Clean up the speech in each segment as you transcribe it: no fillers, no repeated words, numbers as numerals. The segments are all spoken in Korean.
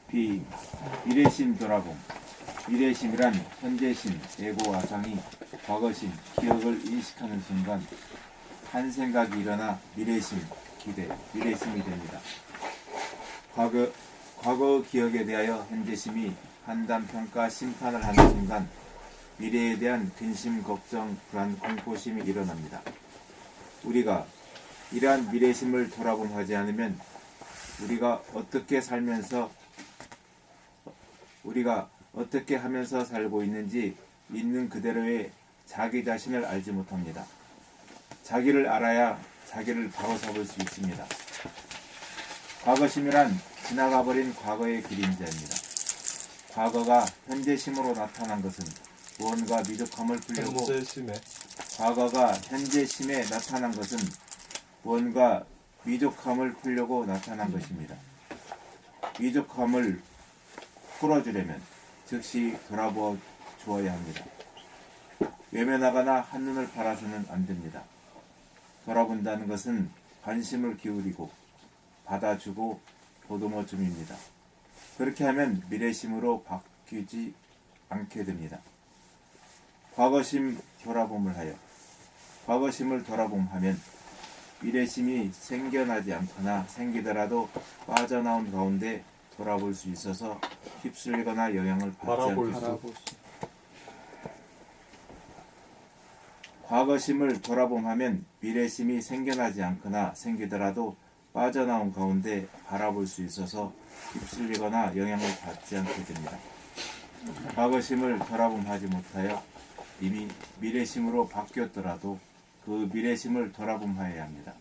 비 미래심 돌아봄. 미래심이란 현재심, 에고 아상이 과거심, 기억을 인식하는 순간 한 생각이 일어나 미래심, 기대, 미래심이 됩니다. 과거 기억에 대하여 현재심이 판단, 평가, 심판을 하는 순간 미래에 대한 근심, 걱정, 불안, 공포심이 일어납니다. 우리가 이러한 미래심을 돌아봄하지 않으면 우리가 어떻게 하면서 살고 있는지 있는 그대로의 자기 자신을 알지 못합니다. 자기를 알아야 자기를 바로 잡을 수 있습니다. 과거심이란 지나가버린 과거의 그림자입니다. 과거가 현재심으로 나타난 것은 무언가 미족함을 풀려고 과거가 현재심에 나타난 것은 무언가 미족함을 풀려고 나타난 것입니다. 미족함을 풀어주려면 즉시 돌아보아 주어야 합니다. 외면하거나 한눈을 팔아서는 안 됩니다. 돌아본다는 것은 관심을 기울이고 받아주고 보듬어줌입니다. 그렇게 하면 미래심으로 바뀌지 않게 됩니다. 과거심 돌아봄을 하여 과거심을 돌아봄하면 미래심이 생겨나지 않거나 생기더라도 빠져나온 가운데 돌아볼 수 있어서 휩쓸리거나 영향을 받지 않고 과거심을 돌아봄하면 미래심이 생겨나지 않거나 생기더라도 빠져나온 가운데 바라볼 수 있어서 휩쓸리거나 영향을 받지 않게 됩니다. 과거심을 돌아봄하지 못하여 이미 미래심으로 바뀌었더라도 그 미래심을 돌아봄하여야 합니다.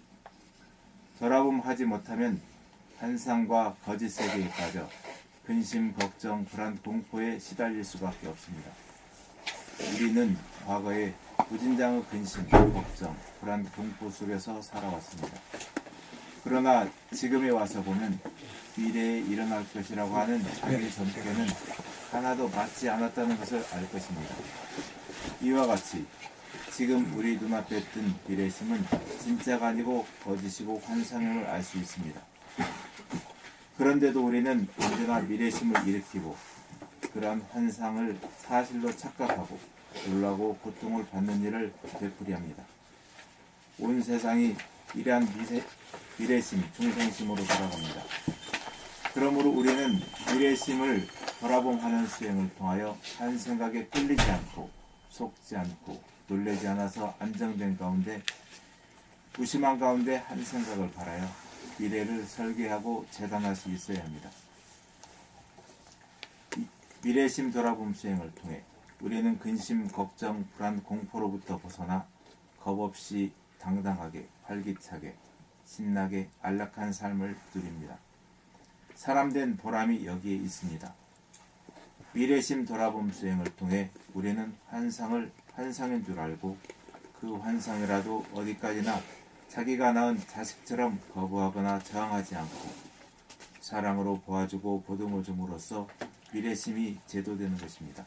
돌아봄하지 못하면 환상과 거짓 세계에 빠져 근심, 걱정, 불안, 공포에 시달릴 수밖에 없습니다. 우리는 과거에 무진장의 근심, 걱정, 불안, 공포 속에서 살아왔습니다. 그러나 지금에 와서 보면 미래에 일어날 것이라고 하는 자기 전개는 하나도 맞지 않았다는 것을 알 것입니다. 이와 같이 지금 우리 눈앞에 뜬 미래심은 진짜가 아니고 거짓이고 환상임을 알 수 있습니다. 그런데도 우리는 언제나 미래심을 일으키고 그러한 환상을 사실로 착각하고 놀라고 고통을 받는 일을 되풀이합니다. 온 세상이 이러한 미래심, 중생심으로 돌아갑니다. 그러므로 우리는 미래심을 돌아봄하는 수행을 통하여 한 생각에 끌리지 않고 속지 않고 놀라지 않아서 안정된 가운데 무심한 가운데 한 생각을 바라여 미래를 설계하고 재단할 수 있어야 합니다. 미래심 돌아봄 수행을 통해 우리는 근심, 걱정, 불안, 공포로부터 벗어나 겁없이 당당하게, 활기차게, 신나게 안락한 삶을 누립니다. 사람된 보람이 여기에 있습니다. 미래심 돌아봄 수행을 통해 우리는 환상을 환상인 줄 알고 그 환상이라도 어디까지나 자기가 낳은 자식처럼 거부하거나 저항하지 않고 사랑으로 보아주고 보듬어줌으로써 미래심이 제도되는 것입니다.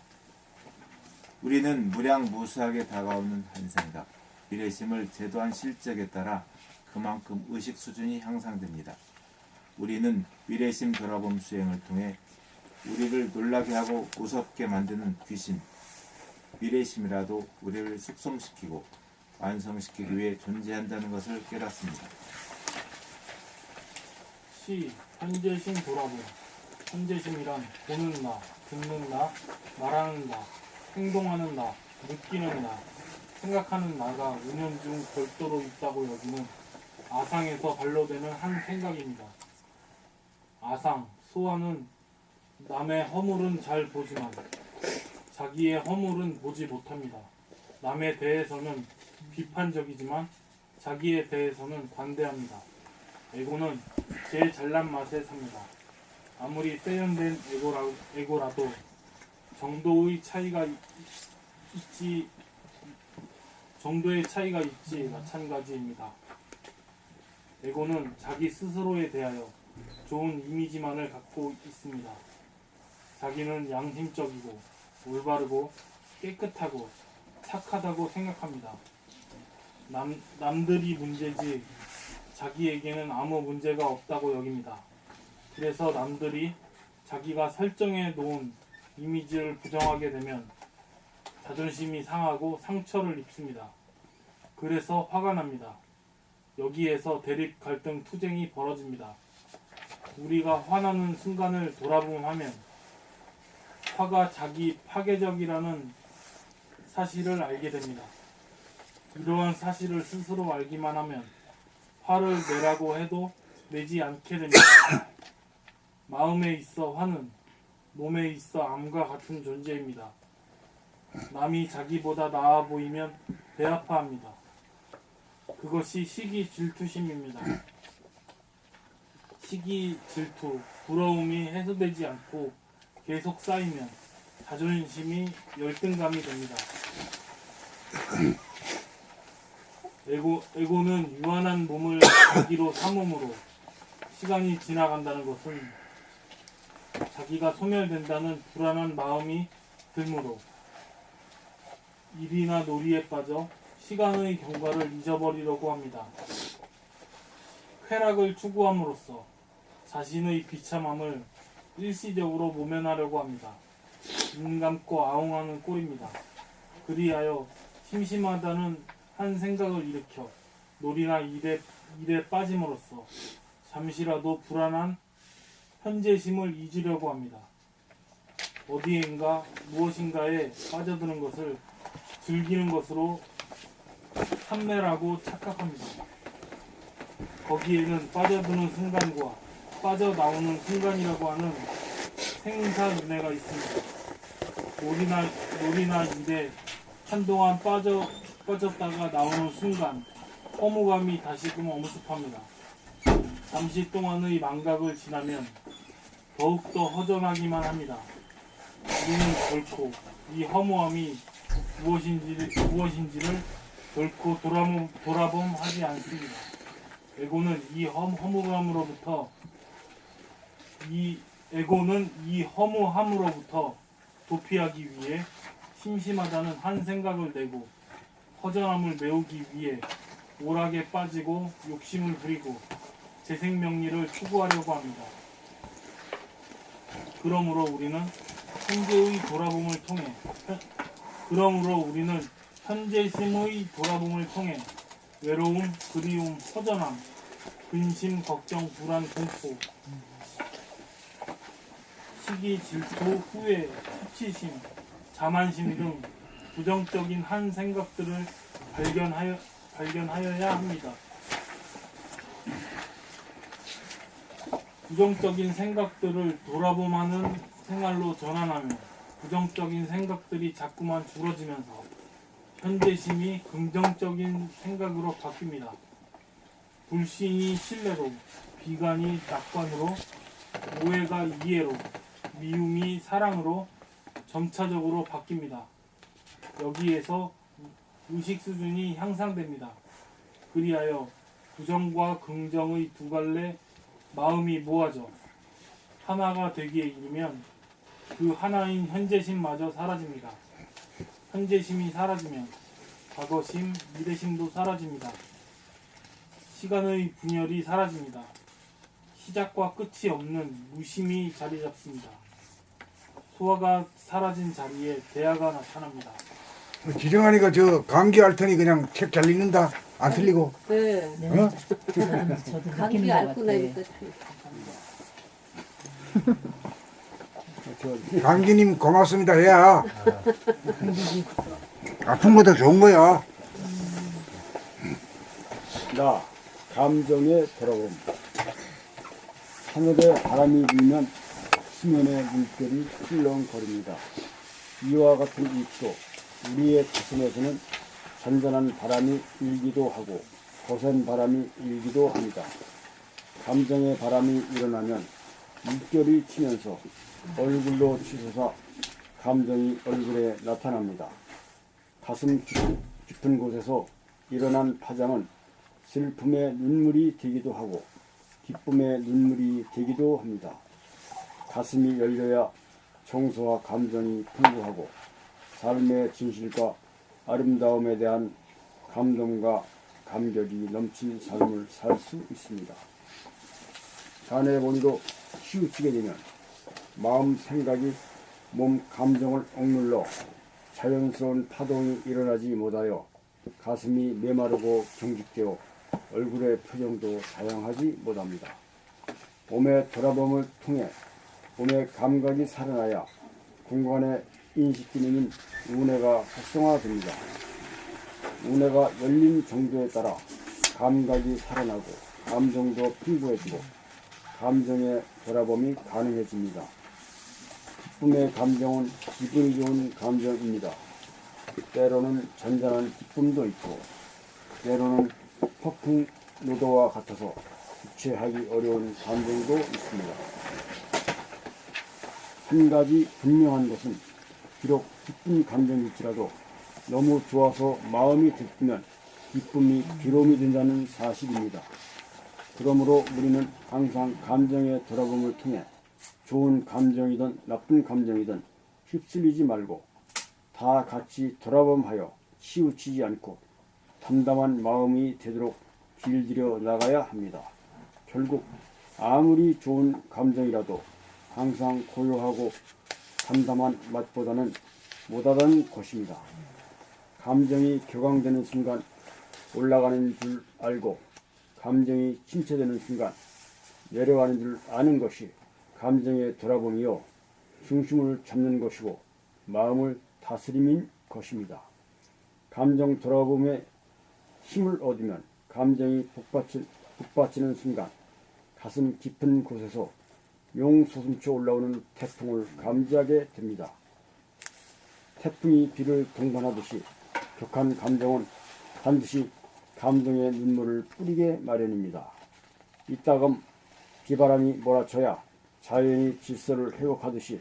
우리는 무량무수하게 다가오는 한 생각, 미래심을 제도한 실적에 따라 그만큼 의식 수준이 향상됩니다. 우리는 미래심 돌아봄 수행을 통해 우리를 놀라게 하고 무섭게 만드는 귀신, 미래심이라도 우리를 숙성시키고 완성시키기 위해 존재한다는 것을 깨닫습니다. 시 현재심 돌아봄. 현재심이란 보는 나, 듣는 나, 말하는 나, 행동하는 나, 느끼는 나, 생각하는 나가 은연중 별도로 있다고 여기는 아상에서 반로되는 한 생각입니다. 아상, 소아는 남의 허물은 잘 보지만 자기의 허물은 보지 못합니다. 남에 대해서는 비판적이지만 자기에 대해서는 관대합니다. 에고는 제일 잘난 맛에 삽니다. 아무리 세련된 에고라도 정도의 차이가 있지 마찬가지입니다. 에고는 자기 스스로에 대하여 좋은 이미지만을 갖고 있습니다. 자기는 양심적이고 올바르고 깨끗하고 착하다고 생각합니다. 남들이 문제지 자기에게는 아무 문제가 없다고 여깁니다. 그래서 남들이 자기가 설정해 놓은 이미지를 부정하게 되면 자존심이 상하고 상처를 입습니다. 그래서 화가 납니다. 여기에서 대립, 갈등, 투쟁이 벌어집니다. 우리가 화나는 순간을 돌아보면 화가 자기 파괴적이라는 사실을 알게 됩니다. 이러한 사실을 스스로 알기만 하면 화를 내라고 해도 내지 않게 됩니다. 마음에 있어 화는 몸에 있어 암과 같은 존재입니다. 남이 자기보다 나아 보이면 배아파합니다. 그것이 시기 질투심입니다. 시기 질투, 부러움이 해소되지 않고 계속 쌓이면 자존심이 열등감이 됩니다. 에고는 유한한 몸을 자기로 삼음으로 시간이 지나간다는 것은 자기가 소멸된다는 불안한 마음이 들므로 일이나 놀이에 빠져 시간의 경과를 잊어버리려고 합니다. 쾌락을 추구함으로써 자신의 비참함을 일시적으로 모면하려고 합니다. 눈 감고 아웅하는 꼴입니다. 그리하여 심심하다는 한 생각을 일으켜 놀이나 일에 빠짐으로써 잠시라도 불안한 현재심을 잊으려고 합니다. 어디엔가 무엇인가에 빠져드는 것을 즐기는 것으로 삼매라고 착각합니다. 거기에는 빠져드는 순간과 빠져나오는 순간이라고 하는 생사윤회가 있습니다. 놀이나 일에 한동안 빠졌다가 나오는 순간 허무감이 다시금 엄습합니다. 잠시 동안의 망각을 지나면 더욱더 허전하기만 합니다. 우리는 결코 이 허무함이 무엇인지를 결코 돌아봄하지 않습니다. 에고는 이 허무함으로부터 도피하기 위해 심심하다는 한 생각을 내고 허전함을 메우기 위해 오락에 빠지고 욕심을 부리고 재생명리를 추구하려고 합니다. 그러므로 우리는 현재심의 돌아봄을 통해 외로움, 그리움, 허전함, 근심, 걱정, 불안, 공포, 시기, 질투, 후회, 수치심, 자만심 등 부정적인 한 생각들을 발견하여야 합니다. 부정적인 생각들을 돌아봄하는 생활로 전환하며 부정적인 생각들이 자꾸만 줄어지면서 현재심이 긍정적인 생각으로 바뀝니다. 불신이 신뢰로, 비관이 낙관으로, 오해가 이해로, 미움이 사랑으로 점차적으로 바뀝니다. 여기에서 의식 수준이 향상됩니다. 그리하여 부정과 긍정의 두 갈래 마음이 모아져 하나가 되기에 이르면 그 하나인 현재심마저 사라집니다. 현재심이 사라지면 과거심, 미래심도 사라집니다. 시간의 분열이 사라집니다. 시작과 끝이 없는 무심이 자리 잡습니다. 소화가 사라진 자리에 대화가 나타납니다. 지정하니까 저 감기 앓더니 그냥 책 잘 읽는다. 안 틀리고. 네. 어? 저도 감기 느끼는 것 앓고 같아. 나니까 감기님 고맙습니다. 야. 아픈 거더 좋은 거야. 나 감정의 돌아옴. 하늘에 바람이 불면 수면의 물결이 출렁거립니다. 이와 같은 이치로 우리의 가슴에서는 잔잔한 바람이 일기도 하고 거센 바람이 일기도 합니다. 감정의 바람이 일어나면 물결이 치면서 얼굴로 치솟아 감정이 얼굴에 나타납니다. 가슴 깊은 곳에서 일어난 파장은 슬픔의 눈물이 되기도 하고 기쁨의 눈물이 되기도 합니다. 가슴이 열려야 정서와 감정이 풍부하고 삶의 진실과 아름다움에 대한 감동과 감격이 넘친 삶을 살 수 있습니다. 자네 본이도 치우치게 되면 마음 생각이 몸 감정을 억눌러 자연스러운 파동이 일어나지 못하여 가슴이 메마르고 경직되어 얼굴의 표정도 다양하지 못합니다. 몸의 돌아봄을 통해 몸의 감각이 살아나야 공간의 인식 기능인 우뇌가 활성화됩니다. 우뇌가 열린 정도에 따라 감각이 살아나고 감정도 풍부해지고 감정의 돌아봄이 가능해집니다. 기쁨의 감정은 기분이 좋은 감정입니다. 때로는 잔잔한 기쁨도 있고 때로는 폭풍노도와 같아서 주체하기 어려운 감정도 있습니다. 한 가지 분명한 것은 비록 기쁜 감정일지라도 너무 좋아서 마음이 들뜨면 기쁨이 괴로움이 된다는 사실입니다. 그러므로 우리는 항상 감정의 돌아봄을 통해 좋은 감정이든 나쁜 감정이든 휩쓸리지 말고 다 같이 돌아봄하여 치우치지 않고 담담한 마음이 되도록 길들여 나가야 합니다. 결국 아무리 좋은 감정이라도 항상 고요하고 담담한 맛보다는 못하다는 것입니다. 감정이 격앙되는 순간 올라가는 줄 알고 감정이 침체되는 순간 내려가는 줄 아는 것이 감정의 돌아봄이요 중심을 잡는 것이고 마음을 다스림인 것입니다. 감정 돌아봄에 힘을 얻으면 감정이 북받치는 순간 가슴 깊은 곳에서 용솟음쳐 올라오는 태풍을 감지하게 됩니다. 태풍이 비를 동반하듯이 격한 감정은 반드시 감정의 눈물을 뿌리게 마련입니다. 이따금 비바람이 몰아쳐야 자연이 질서를 회복하듯이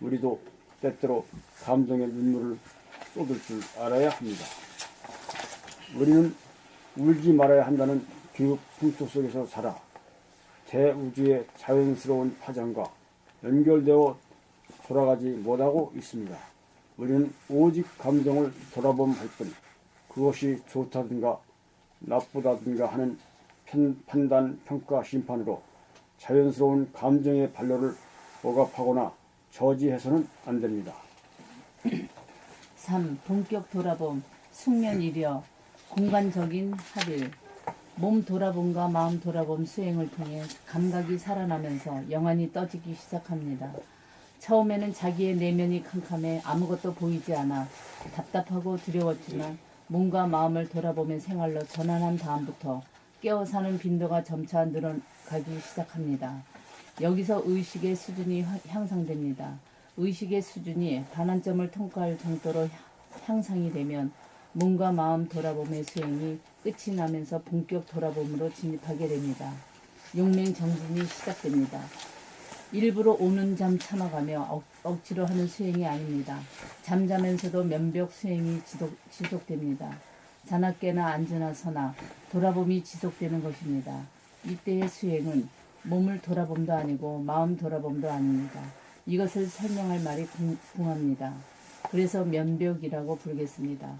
우리도 때때로 감정의 눈물을 쏟을 줄 알아야 합니다. 우리는 울지 말아야 한다는 교육 풍토 속에서 자라 대우주의 자연스러운 파장과 연결되어 돌아가지 못하고 있습니다. 우리는 오직 감정을 돌아봄할 뿐 그것이 좋다든가 나쁘다든가 하는 판단, 평가, 심판으로 자연스러운 감정의 발로를 억압하거나 저지해서는 안 됩니다. 3. 본격 돌아봄, 숙면이려, 공간적인 합일. 몸 돌아봄과 마음 돌아봄 수행을 통해 감각이 살아나면서 영안이 떠지기 시작합니다. 처음에는 자기의 내면이 캄캄해 아무것도 보이지 않아 답답하고 두려웠지만 몸과 마음을 돌아보면 생활로 전환한 다음부터 깨어 사는 빈도가 점차 늘어가기 시작합니다. 여기서 의식의 수준이 향상됩니다. 의식의 수준이 반환점을 통과할 정도로 향상이 되면 몸과 마음 돌아봄의 수행이 끝이 나면서 본격 돌아봄으로 진입하게 됩니다. 용맹정진이 시작됩니다. 일부러 오는 잠 참아가며 억지로 하는 수행이 아닙니다. 잠자면서도 면벽 수행이 지속됩니다. 자나깨나 앉으나 서나 돌아봄이 지속되는 것입니다. 이때의 수행은 몸을 돌아봄도 아니고 마음 돌아봄도 아닙니다. 이것을 설명할 말이 궁합니다. 그래서 면벽이라고 부르겠습니다.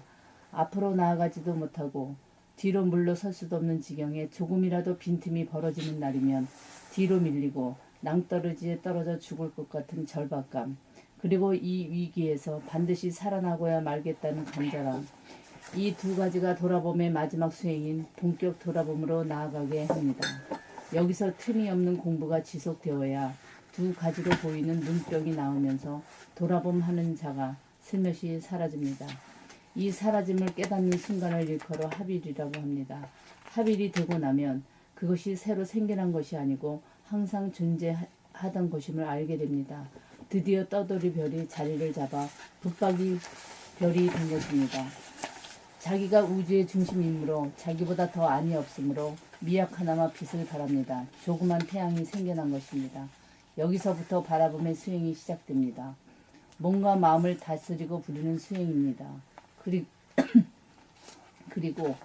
앞으로 나아가지도 못하고 뒤로 물러설 수도 없는 지경에 조금이라도 빈틈이 벌어지는 날이면 뒤로 밀리고 낭떠러지에 떨어져 죽을 것 같은 절박감, 그리고 이 위기에서 반드시 살아나고야 말겠다는 간절함, 이 두 가지가 돌아봄의 마지막 수행인 본격 돌아봄으로 나아가게 합니다. 여기서 틈이 없는 공부가 지속되어야 두 가지로 보이는 눈병이 나오면서 돌아봄하는 자가 슬며시 사라집니다. 이 사라짐을 깨닫는 순간을 일컬어 합일이라고 합니다. 합일이 되고 나면 그것이 새로 생겨난 것이 아니고 항상 존재하던 것임을 알게 됩니다. 드디어 떠돌이 별이 자리를 잡아 붙박이 별이 된 것입니다. 자기가 우주의 중심이므로 자기보다 더 안이 없으므로 미약하나마 빛을 바랍니다. 조그만 태양이 생겨난 것입니다. 여기서부터 바라봄의 수행이 시작됩니다. 몸과 마음을 다스리고 부리는 수행입니다. 그리고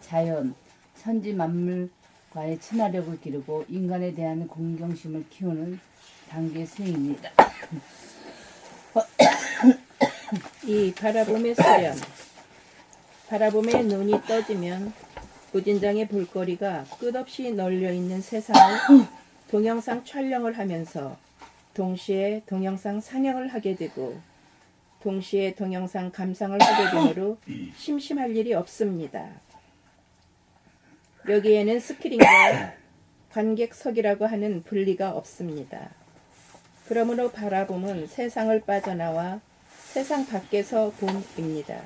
자연, 천지 만물과의 친화력을 기르고 인간에 대한 공경심을 키우는 단계 수행입니다. 이 바라봄의 수련. 바라봄에 눈이 떠지면 무진장의 볼거리가 끝없이 널려있는 세상을 동영상 촬영을 하면서 동시에 동영상 상영을 하게 되고 동시에 동영상 감상을 하게 되므로 심심할 일이 없습니다. 여기에는 스크린과 관객석이라고 하는 분리가 없습니다. 그러므로 바라봄은 세상을 빠져나와 세상 밖에서 봄입니다.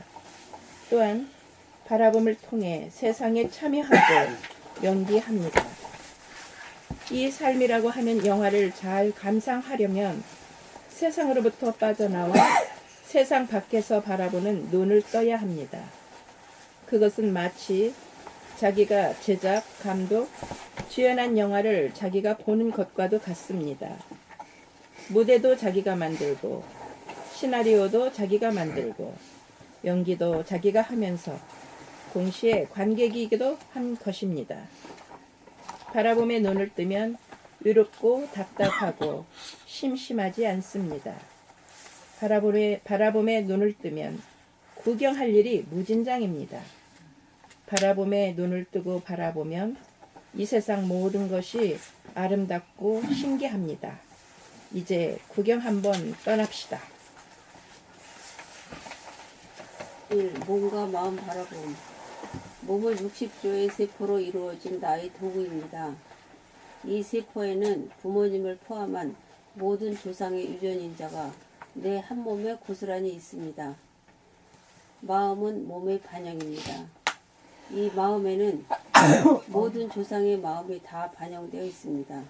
또한 바라봄을 통해 세상에 참여하고 연기합니다. 이 삶이라고 하는 영화를 잘 감상하려면 세상으로부터 빠져나와 세상 밖에서 바라보는 눈을 떠야 합니다. 그것은 마치 자기가 제작, 감독, 주연한 영화를 자기가 보는 것과도 같습니다. 무대도 자기가 만들고 시나리오도 자기가 만들고 연기도 자기가 하면서 동시에 관객이기도 한 것입니다. 바라봄에 눈을 뜨면 외롭고 답답하고 심심하지 않습니다. 바라봄에 눈을 뜨면 구경할 일이 무진장입니다. 바라봄에 눈을 뜨고 바라보면 이 세상 모든 것이 아름답고 신기합니다. 이제 구경 한번 떠납시다. 1. 몸과 마음 바라봄. 몸은 60조의 세포로 이루어진 나의 도구입니다. 이 세포에는 부모님을 포함한 모든 조상의 유전인자가 내 한 몸에 고스란히 있습니다. 마음은 몸의 반영입니다. 이 마음에는 모든 조상의 마음이 다 반영되어 있습니다.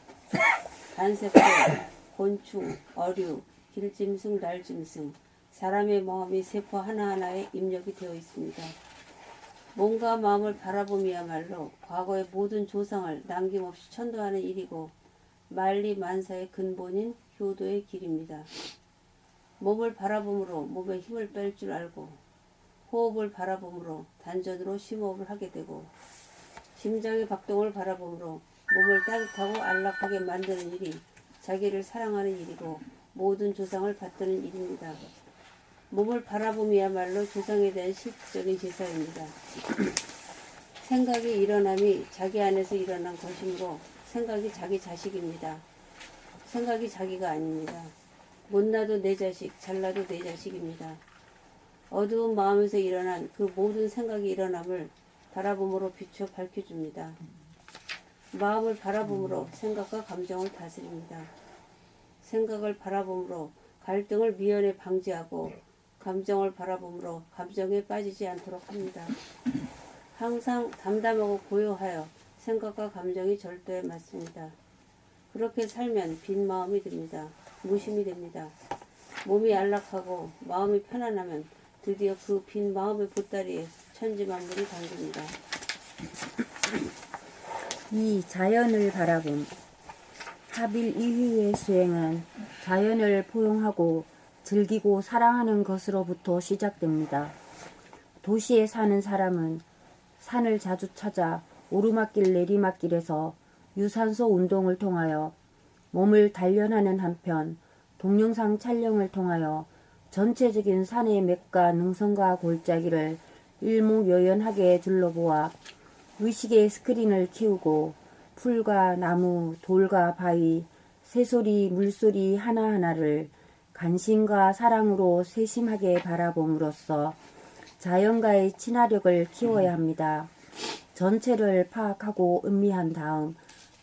단세포, 곤충, 어류, 길짐승, 날짐승, 사람의 마음이 세포 하나하나에 입력이 되어 있습니다. 몸과 마음을 바라봄이야말로 과거의 모든 조상을 남김없이 천도하는 일이고 만리만사의 근본인 효도의 길입니다. 몸을 바라봄으로 몸에 힘을 뺄 줄 알고 호흡을 바라봄으로 단전으로 심호흡을 하게 되고 심장의 박동을 바라봄으로 몸을 따뜻하고 안락하게 만드는 일이 자기를 사랑하는 일이고 모든 조상을 받드는 일입니다. 몸을 바라봄이야말로 조상에 대한 실질적인 제사입니다. 생각이 일어남이 자기 안에서 일어난 것이므로 생각이 자기 자식입니다. 생각이 자기가 아닙니다. 못나도 내 자식, 잘나도 내 자식입니다. 어두운 마음에서 일어난 그 모든 생각이 일어남을 바라봄으로 비추어 밝혀줍니다. 마음을 바라봄으로 생각과 감정을 다스립니다. 생각을 바라봄으로 갈등을 미연에 방지하고 감정을 바라봄으로 감정에 빠지지 않도록 합니다. 항상 담담하고 고요하여 생각과 감정이 절도에 맞습니다. 그렇게 살면 빈 마음이 듭니다. 무심이 됩니다. 몸이 안락하고 마음이 편안하면 드디어 그 빈 마음의 보따리에 천지만물이 담깁니다. 2. 자연을 바라봄. 합일 2회의 수행은 자연을 포용하고 즐기고 사랑하는 것으로부터 시작됩니다. 도시에 사는 사람은 산을 자주 찾아 오르막길 내리막길에서 유산소 운동을 통하여 몸을 단련하는 한편 동영상 촬영을 통하여 전체적인 산의 맥과 능선과 골짜기를 일목요연하게 둘러보아 의식의 스크린을 키우고 풀과 나무, 돌과 바위, 새소리, 물소리 하나하나를 관심과 사랑으로 세심하게 바라봄으로써 자연과의 친화력을 키워야 합니다. 전체를 파악하고 음미한 다음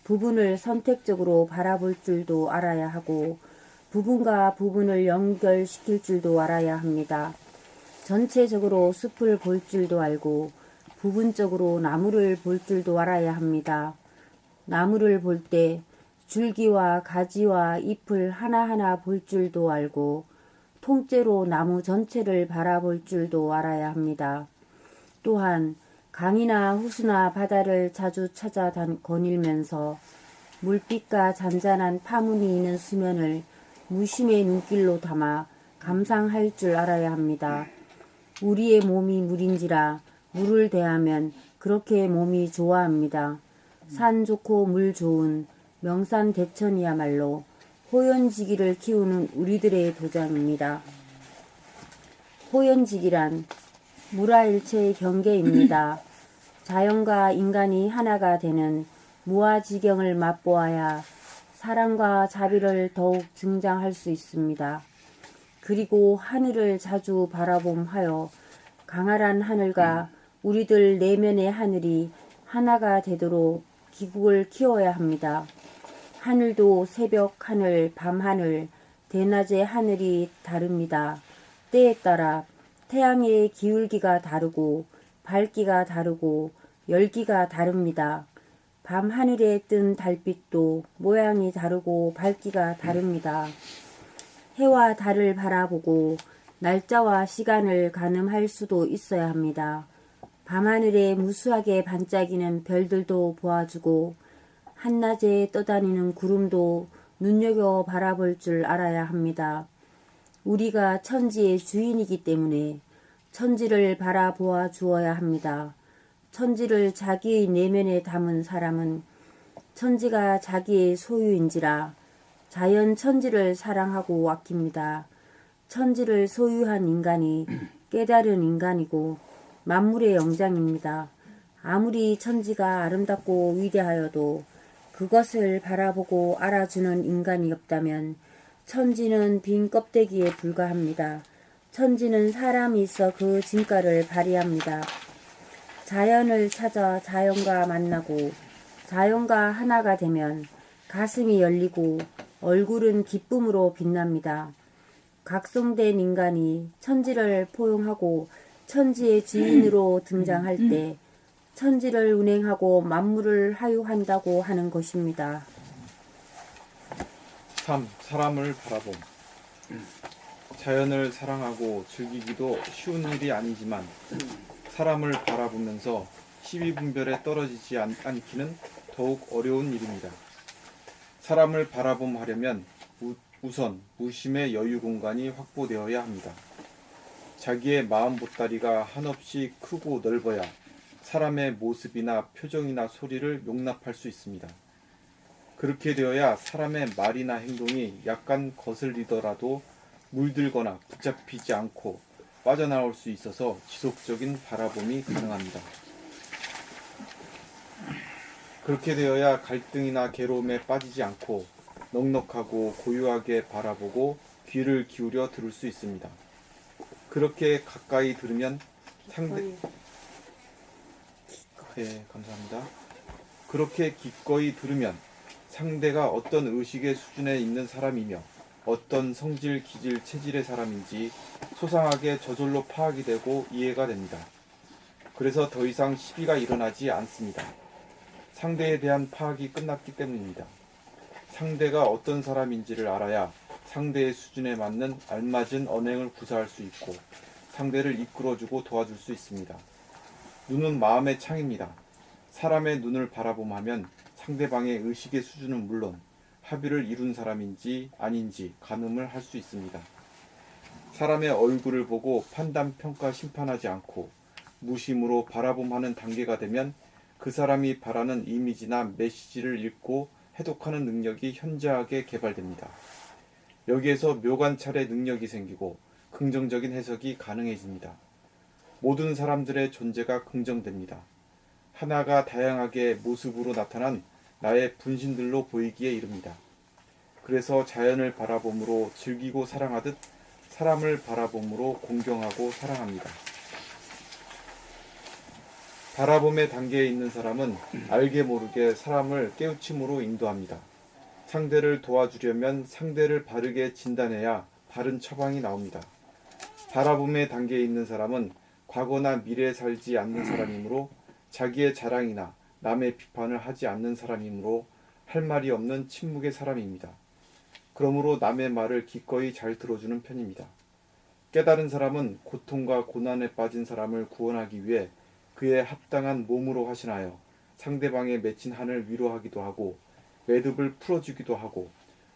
부분을 선택적으로 바라볼 줄도 알아야 하고 부분과 부분을 연결시킬 줄도 알아야 합니다. 전체적으로 숲을 볼 줄도 알고 부분적으로 나무를 볼 줄도 알아야 합니다. 나무를 볼 때 줄기와 가지와 잎을 하나하나 볼 줄도 알고 통째로 나무 전체를 바라볼 줄도 알아야 합니다. 또한 강이나 호수나 바다를 자주 찾아 거닐면서 물빛과 잔잔한 파문이 있는 수면을 무심의 눈길로 담아 감상할 줄 알아야 합니다. 우리의 몸이 물인지라 물을 대하면 그렇게 몸이 좋아합니다. 산 좋고 물 좋은 명산대천이야말로 호연지기를 키우는 우리들의 도장입니다. 호연지기란 무라일체의 경계입니다. 자연과 인간이 하나가 되는 무아지경을 맛보아야 사랑과 자비를 더욱 증장할 수 있습니다. 그리고 하늘을 자주 바라봄하여 강활한 하늘과 우리들 내면의 하늘이 하나가 되도록 기국을 키워야 합니다. 하늘도 새벽 하늘, 밤 하늘, 대낮의 하늘이 다릅니다. 때에 따라 태양의 기울기가 다르고 밝기가 다르고 열기가 다릅니다. 밤 하늘에 뜬 달빛도 모양이 다르고 밝기가 다릅니다. 해와 달을 바라보고 날짜와 시간을 가늠할 수도 있어야 합니다. 밤하늘에 무수하게 반짝이는 별들도 보아주고 한낮에 떠다니는 구름도 눈여겨 바라볼 줄 알아야 합니다. 우리가 천지의 주인이기 때문에 천지를 바라보아 주어야 합니다. 천지를 자기의 내면에 담은 사람은 천지가 자기의 소유인지라 자연 천지를 사랑하고 아낍니다. 천지를 소유한 인간이 깨달은 인간이고 만물의 영장입니다. 아무리 천지가 아름답고 위대하여도 그것을 바라보고 알아주는 인간이 없다면 천지는 빈 껍데기에 불과합니다. 천지는 사람이 있어 그 진가를 발휘합니다. 자연을 찾아 자연과 만나고 자연과 하나가 되면 가슴이 열리고 얼굴은 기쁨으로 빛납니다. 각성된 인간이 천지를 포용하고 천지의 주인으로 등장할 때 천지를 운행하고 만물을 하유한다고 하는 것입니다. 3. 사람을 바라봄. 자연을 사랑하고 즐기기도 쉬운 일이 아니지만 사람을 바라보면서 시비분별에 떨어지지 않기는 더욱 어려운 일입니다. 사람을 바라봄하려면 우선 무심의 여유 공간이 확보되어야 합니다. 자기의 마음 보따리가 한없이 크고 넓어야 사람의 모습이나 표정이나 소리를 용납할 수 있습니다. 그렇게 되어야 사람의 말이나 행동이 약간 거슬리더라도 물들거나 붙잡히지 않고 빠져나올 수 있어서 지속적인 바라봄이 가능합니다. 그렇게 되어야 갈등이나 괴로움에 빠지지 않고 넉넉하고 고요하게 바라보고 귀를 기울여 들을 수 있습니다. 그렇게 가까이 들으면 감사합니다. 그렇게 기꺼이 들으면 상대가 어떤 의식의 수준에 있는 사람이며 어떤 성질, 기질, 체질의 사람인지 소상하게 저절로 파악이 되고 이해가 됩니다. 그래서 더 이상 시비가 일어나지 않습니다. 상대에 대한 파악이 끝났기 때문입니다. 상대가 어떤 사람인지를 알아야 상대의 수준에 맞는 알맞은 언행을 구사할 수 있고 상대를 이끌어주고 도와줄 수 있습니다. 눈은 마음의 창입니다. 사람의 눈을 바라봄하면 상대방의 의식의 수준은 물론 합의를 이룬 사람인지 아닌지 가늠을 할 수 있습니다. 사람의 얼굴을 보고 판단, 평가, 심판하지 않고 무심으로 바라봄하는 단계가 되면 그 사람이 바라는 이미지나 메시지를 읽고 해독하는 능력이 현저하게 개발됩니다. 여기에서 묘관찰의 능력이 생기고 긍정적인 해석이 가능해집니다. 모든 사람들의 존재가 긍정됩니다. 하나가 다양하게 모습으로 나타난 나의 분신들로 보이기에 이릅니다. 그래서 자연을 바라봄으로 즐기고 사랑하듯 사람을 바라봄으로 공경하고 사랑합니다. 바라봄의 단계에 있는 사람은 알게 모르게 사람을 깨우침으로 인도합니다. 상대를 도와주려면 상대를 바르게 진단해야 바른 처방이 나옵니다. 바라봄의 단계에 있는 사람은 과거나 미래에 살지 않는 사람이므로 자기의 자랑이나 남의 비판을 하지 않는 사람이므로 할 말이 없는 침묵의 사람입니다. 그러므로 남의 말을 기꺼이 잘 들어주는 편입니다. 깨달은 사람은 고통과 고난에 빠진 사람을 구원하기 위해 그에 합당한 몸으로 화신하여 상대방의 맺힌 한을 위로하기도 하고 매듭을 풀어주기도 하고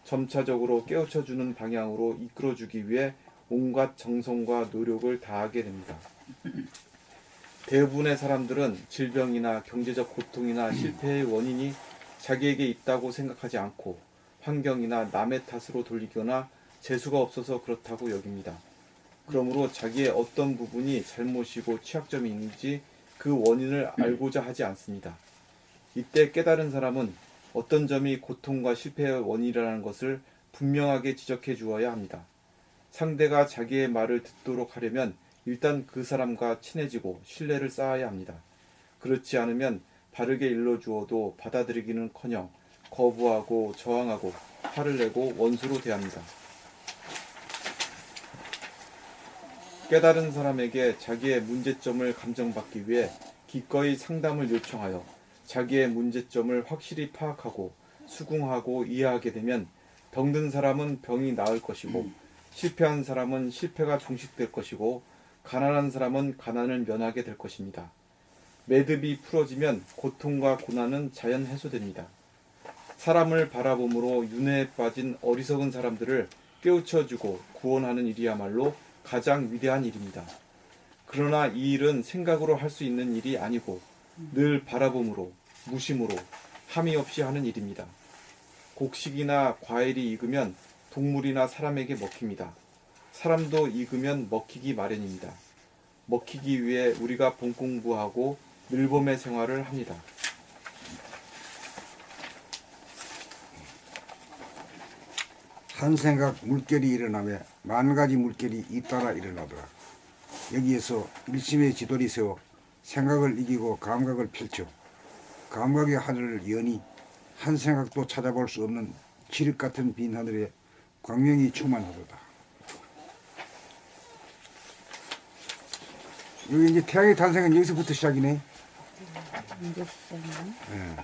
점차적으로 깨우쳐주는 방향으로 이끌어주기 위해 온갖 정성과 노력을 다하게 됩니다. 대부분의 사람들은 질병이나 경제적 고통이나 실패의 원인이 자기에게 있다고 생각하지 않고 환경이나 남의 탓으로 돌리거나 재수가 없어서 그렇다고 여깁니다. 그러므로 자기의 어떤 부분이 잘못이고 취약점이 있는지 그 원인을 알고자 하지 않습니다. 이때 깨달은 사람은 어떤 점이 고통과 실패의 원인이라는 것을 분명하게 지적해 주어야 합니다. 상대가 자기의 말을 듣도록 하려면 일단 그 사람과 친해지고 신뢰를 쌓아야 합니다. 그렇지 않으면 바르게 일러주어도 받아들이기는커녕 거부하고 저항하고 화를 내고 원수로 대합니다. 깨달은 사람에게 자기의 문제점을 감정받기 위해 기꺼이 상담을 요청하여 자기의 문제점을 확실히 파악하고 수긍하고 이해하게 되면 병든 사람은 병이 나을 것이고 실패한 사람은 실패가 종식될 것이고 가난한 사람은 가난을 면하게 될 것입니다. 매듭이 풀어지면 고통과 고난은 자연 해소됩니다. 사람을 바라봄으로 윤회에 빠진 어리석은 사람들을 깨우쳐주고 구원하는 일이야말로 가장 위대한 일입니다. 그러나 이 일은 생각으로 할 수 있는 일이 아니고 늘 바라봄으로, 무심으로, 함이 없이 하는 일입니다. 곡식이나 과일이 익으면 동물이나 사람에게 먹힙니다. 사람도 익으면 먹히기 마련입니다. 먹히기 위해 우리가 본 공부하고 늘봄의 생활을 합니다. 한 생각 물결이 일어나며 만 가지 물결이 잇따라 일어나더라. 여기에서 일심의 지도리 세워 생각을 이기고 감각을 펼쳐 감각의 하늘을 여니 한 생각도 찾아볼 수 없는 칠흑 같은 빈 하늘에 광명이 충만하도다. 여기 이제 태양의 탄생은 여기서부터 시작이네. 이제 시작이네. 예.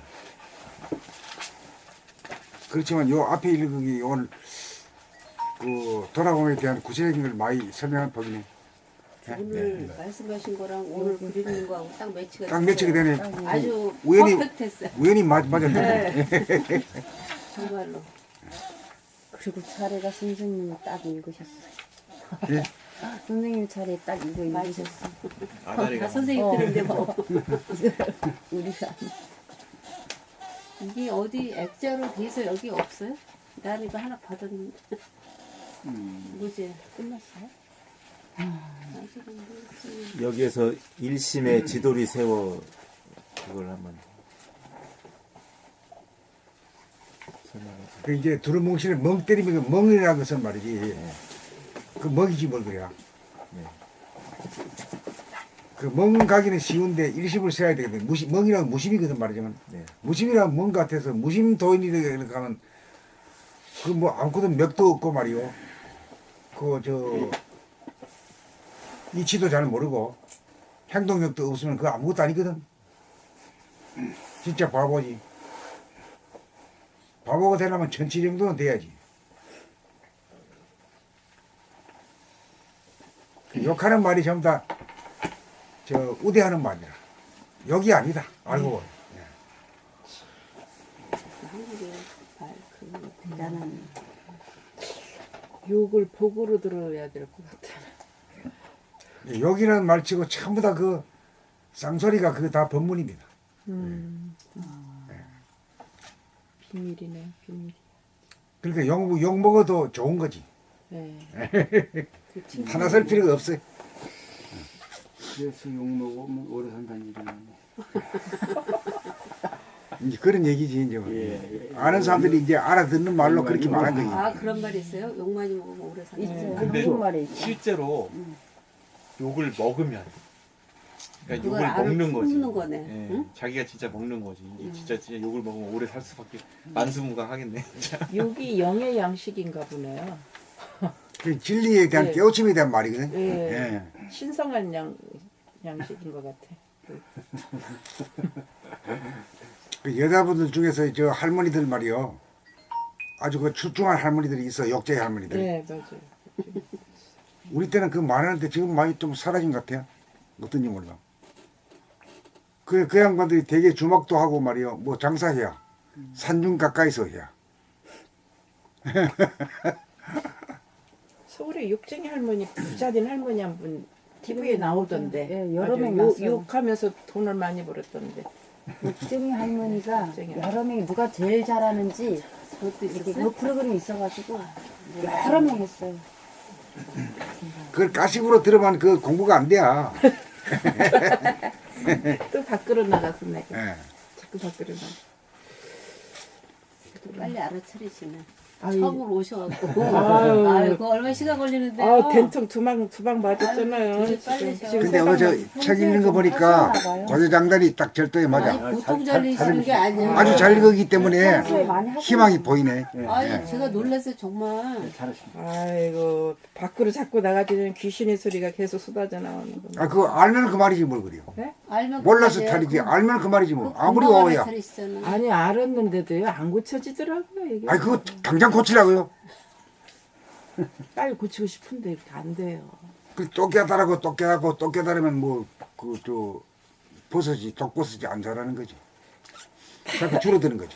그렇지만 요 앞에 읽은 오늘 그 돌아봄에 대한 구체적인 걸 많이 설명한 법이네. 오늘 말씀하신 거랑 오늘 그리는 거하고 딱 매치가 딱 매치가 되네. 아주 우연히 퍼펙트했어요. 우연히 맞았네. 정말로. 그리고 차례가 선생님이 딱 읽으셨어요. 예? 선생님 차례 딱 이거 맞아. 읽으셨어. 다 선생님 들은데 뭐. 우리가 이게 어디 액자로 돼서 여기 없어요? 나는 이거 하나 받았는데. 뭐지? 끝났어요? 아직은 모르겠어요. 여기에서 일심의 지도리 세워 그걸 한번 설명해 주세요. 그 이제 두루뭉실에 멍 때리면 그 멍이라는 것은 말이지. 그 멍이지 뭘 그래야. 그 멍 가기는 쉬운데 일심을 세야 되거든. 멍이라는 무심이거든 말이지만. 네. 무심이라는 멍 같아서 무심도인이 이렇게 하면 그 뭐 아무것도 맥도 없고 말이요. 그 저 이치도 잘 모르고 행동력도 없으면 그거 아무것도 아니거든. 진짜 바보지. 바보가 되려면 천치 정도는 돼야지. 그 욕하는 말이 전부 다 저 우대하는 말이라. 욕이 아니다. 알고 보니. 한국의 그 대단한 욕을 복으로 들어야 될 것 같아. 욕이라는 말치고 전부 다 그 쌍소리가 그거 다 법문입니다. 비밀이네, 비밀. 그러니까 욕 먹어도 좋은 거지. 네. 하나 살 필요가 없어요. 그래서 욕먹으면 오래 산다는 얘기네. 이제 그런 얘기지 이제. 예. 아는 사람들이 이제 알아듣는 말로 그렇게 말한 거지. 아 그런 말 있어요? 욕 많이 먹으면 오래 산다. 있죠. 근데 무슨 말이 있죠. 실제로 욕을 먹으면 그러니까 그걸 욕을 알을 먹는 거지. 품는 거네. 예, 응? 자기가 진짜 먹는 거지. 이게 진짜 욕을 먹으면 오래 살 수밖에 만수무강하겠네. 진짜. 욕이 영의 양식인가 보네요. 그 진리에 대한 예. 깨우침에 대한 말이거든. 예. 예. 신성한 양식인 것 같아. 그 여자분들 중에서 저 할머니들 말이요. 아주 그 출중한 할머니들이 있어. 욕쟁이 할머니들. 네, 맞아요. 우리 때는 그 말하는데 지금 많이 좀 사라진 것 같아요. 어떤지 몰라. 그 양반들이 되게 주막도 하고 말이요. 뭐 장사해야. 산중 가까이서 해야. 서울에 욕쟁이 할머니, 부자된 할머니 한 분 TV에 나오던데. 예, 여러 아주 명 났어요. 욕하면서 돈을 많이 벌었던데. 욕쟁이 할머니가 욕쟁이 여러 명이 누가 제일 잘하는지 그것도 이렇게 있었어요? 그 프로그램이 있어가지고 여러 명 했어요. 그걸 가식으로 들으면 그 공부가 안 돼야. 또 밖으로 나갔었네. 예. 자꾸 밖으로 나가. 빨리 알아차리시네. 아유. 처음으로 오셔갖고. 아유. 아이고, 얼마 시간 걸리는데요. 된통 두 방 맞았잖아요. 되게 빨리 지금 근데 어제 책 읽는 거 보니까 고대장단이 딱 절도에 맞아. 아니, 보통 잘리시는 게 아니야. 아주 잘 읽었기 때문에 평소에 많이 하시는 희망이 보이네. 아니, 제가 놀랐어요, 정말. 잘하십니다. 아이고 밖으로 자꾸 나가지는 귀신의 소리가 계속 쏟아져 나오는 거. 아 그거 알면 그 말이지 뭘 그래요. 알면 몰라서 그만이에요. 탈이지 그- 알면 그 말이지 뭐. 그 아무리 금방 오해야. 알아차리시잖아. 아니 알았는데도요 안 고쳐지더라고요 이게. 아니 그거 당장 고치라고요. 빨리 고치고 싶은데 이렇게 안 돼요. 그 또 깨달라고 또 깨닫고 또 깨달으면 뭐 그 저 버섯이 독버섯이 안 자라는 거지. 자꾸 줄어드는 거지.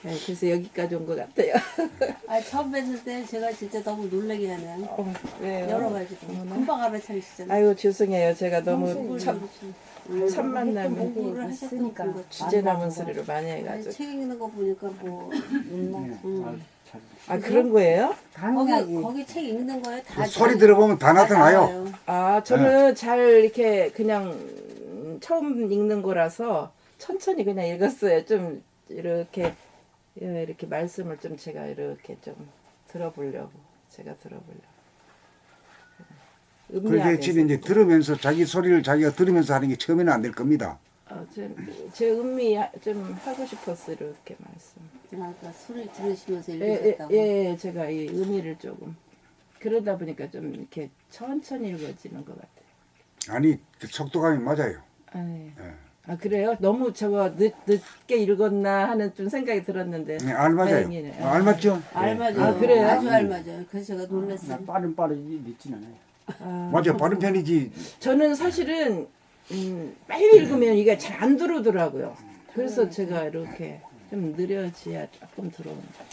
네, 그래서 여기까지 온 것 같아요. 아, 처음 뵀는데 제가 진짜 너무 놀라게 하네요. 왜요? 여러 가지로. 금방 알아차리시잖아요. 아이고 죄송해요. 제가 너무 첫 참 만남에 공부를 하셨으니까. 주제 남은 소리를 많이 아니, 해가지고. 책 읽는 거 보니까 뭐 잘. 아 그런 거예요? 강약이 거기 책 읽는 거에 다 그 소리 들어보면 다 나타나요. 나와요. 아 저는 잘 이렇게 그냥 처음 읽는 거라서 천천히 그냥 읽었어요. 좀 이렇게 말씀을 좀 제가 이렇게 좀 들어보려고. 그게 집에 이제 들으면서 자기 소리를 자기가 들으면서 하는 게 처음에는 안 될 겁니다. 제 음미 좀 하고 싶었어요. 이렇게 말씀. 그러니까 소리 들으시면서 예, 읽으셨다고. 예, 제가 이 의미를 조금 그러다 보니까 좀 이렇게 천천히 읽어지는 것 같아요. 아니 그 속도감이 맞아요. 아, 네. 예. 아 그래요? 너무 저거 늦게 읽었나 하는 좀 생각이 들었는데. 네, 알맞아요. 다행이네. 알맞죠? 알맞아요. 아, 그래요? 아주 알맞아요. 그래서 제가 놀랐어요. 빠르지 늦진 않아요. 맞아, 빠른 편이지. 저는 사실은 빨리 읽으면 이게 잘 안 들어오더라고요. 그래서 제가 이렇게 좀 느려져야 조금 들어온다.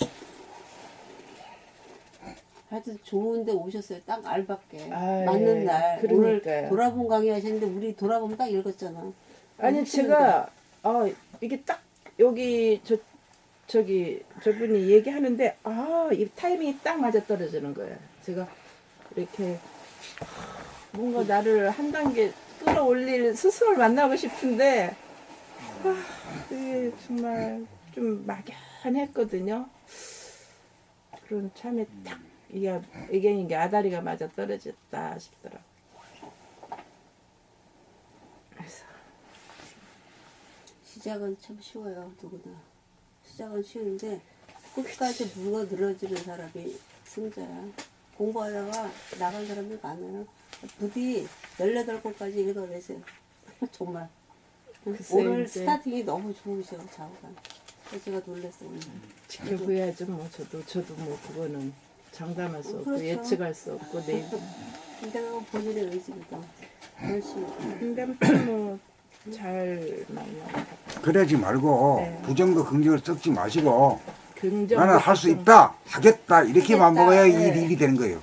하여튼 좋은데 오셨어요. 딱 알밖에. 아이, 맞는 날. 그러니까요. 오늘 돌아본 강의 하시는데 우리 돌아보면 딱 읽었잖아. 아니 제가 이게 딱 여기 저분이 얘기하는데 이 타이밍이 딱 맞아 떨어지는 거예요. 제가 이렇게 뭔가 나를 한 단계 끌어올릴 스승을 만나고 싶은데 이게 정말 좀 막연했거든요. 그런 참에 딱 이게 아다리가 맞아 떨어졌다 싶더라고. 그래서 시작은 참 쉬워요. 누구나. 시작은 쉬운데 끝까지 물어 늘어지는 사람이 승자야. 공부하다가 나간 사람이 많아요. 부디 18곳까지 읽어내세요. 정말. 글쎄, 오늘 이제. 스타팅이 너무 좋으셔, 좌우가. 그래서 제가 놀랐어요. 오늘. 지켜봐야죠. 뭐 저도 뭐 그거는 장담할 수 없고 그렇죠. 예측할 수 없고 내일. 근데 그건 본인의 의지거든. 열심히. 근데 뭐잘 만나. 그러지 말고 네. 부정과 긍정을 섞지 마시고 긍정. 나는 할 수 있다, 하겠다 이렇게만 하겠다, 먹어야 네. 일이 되는 거예요.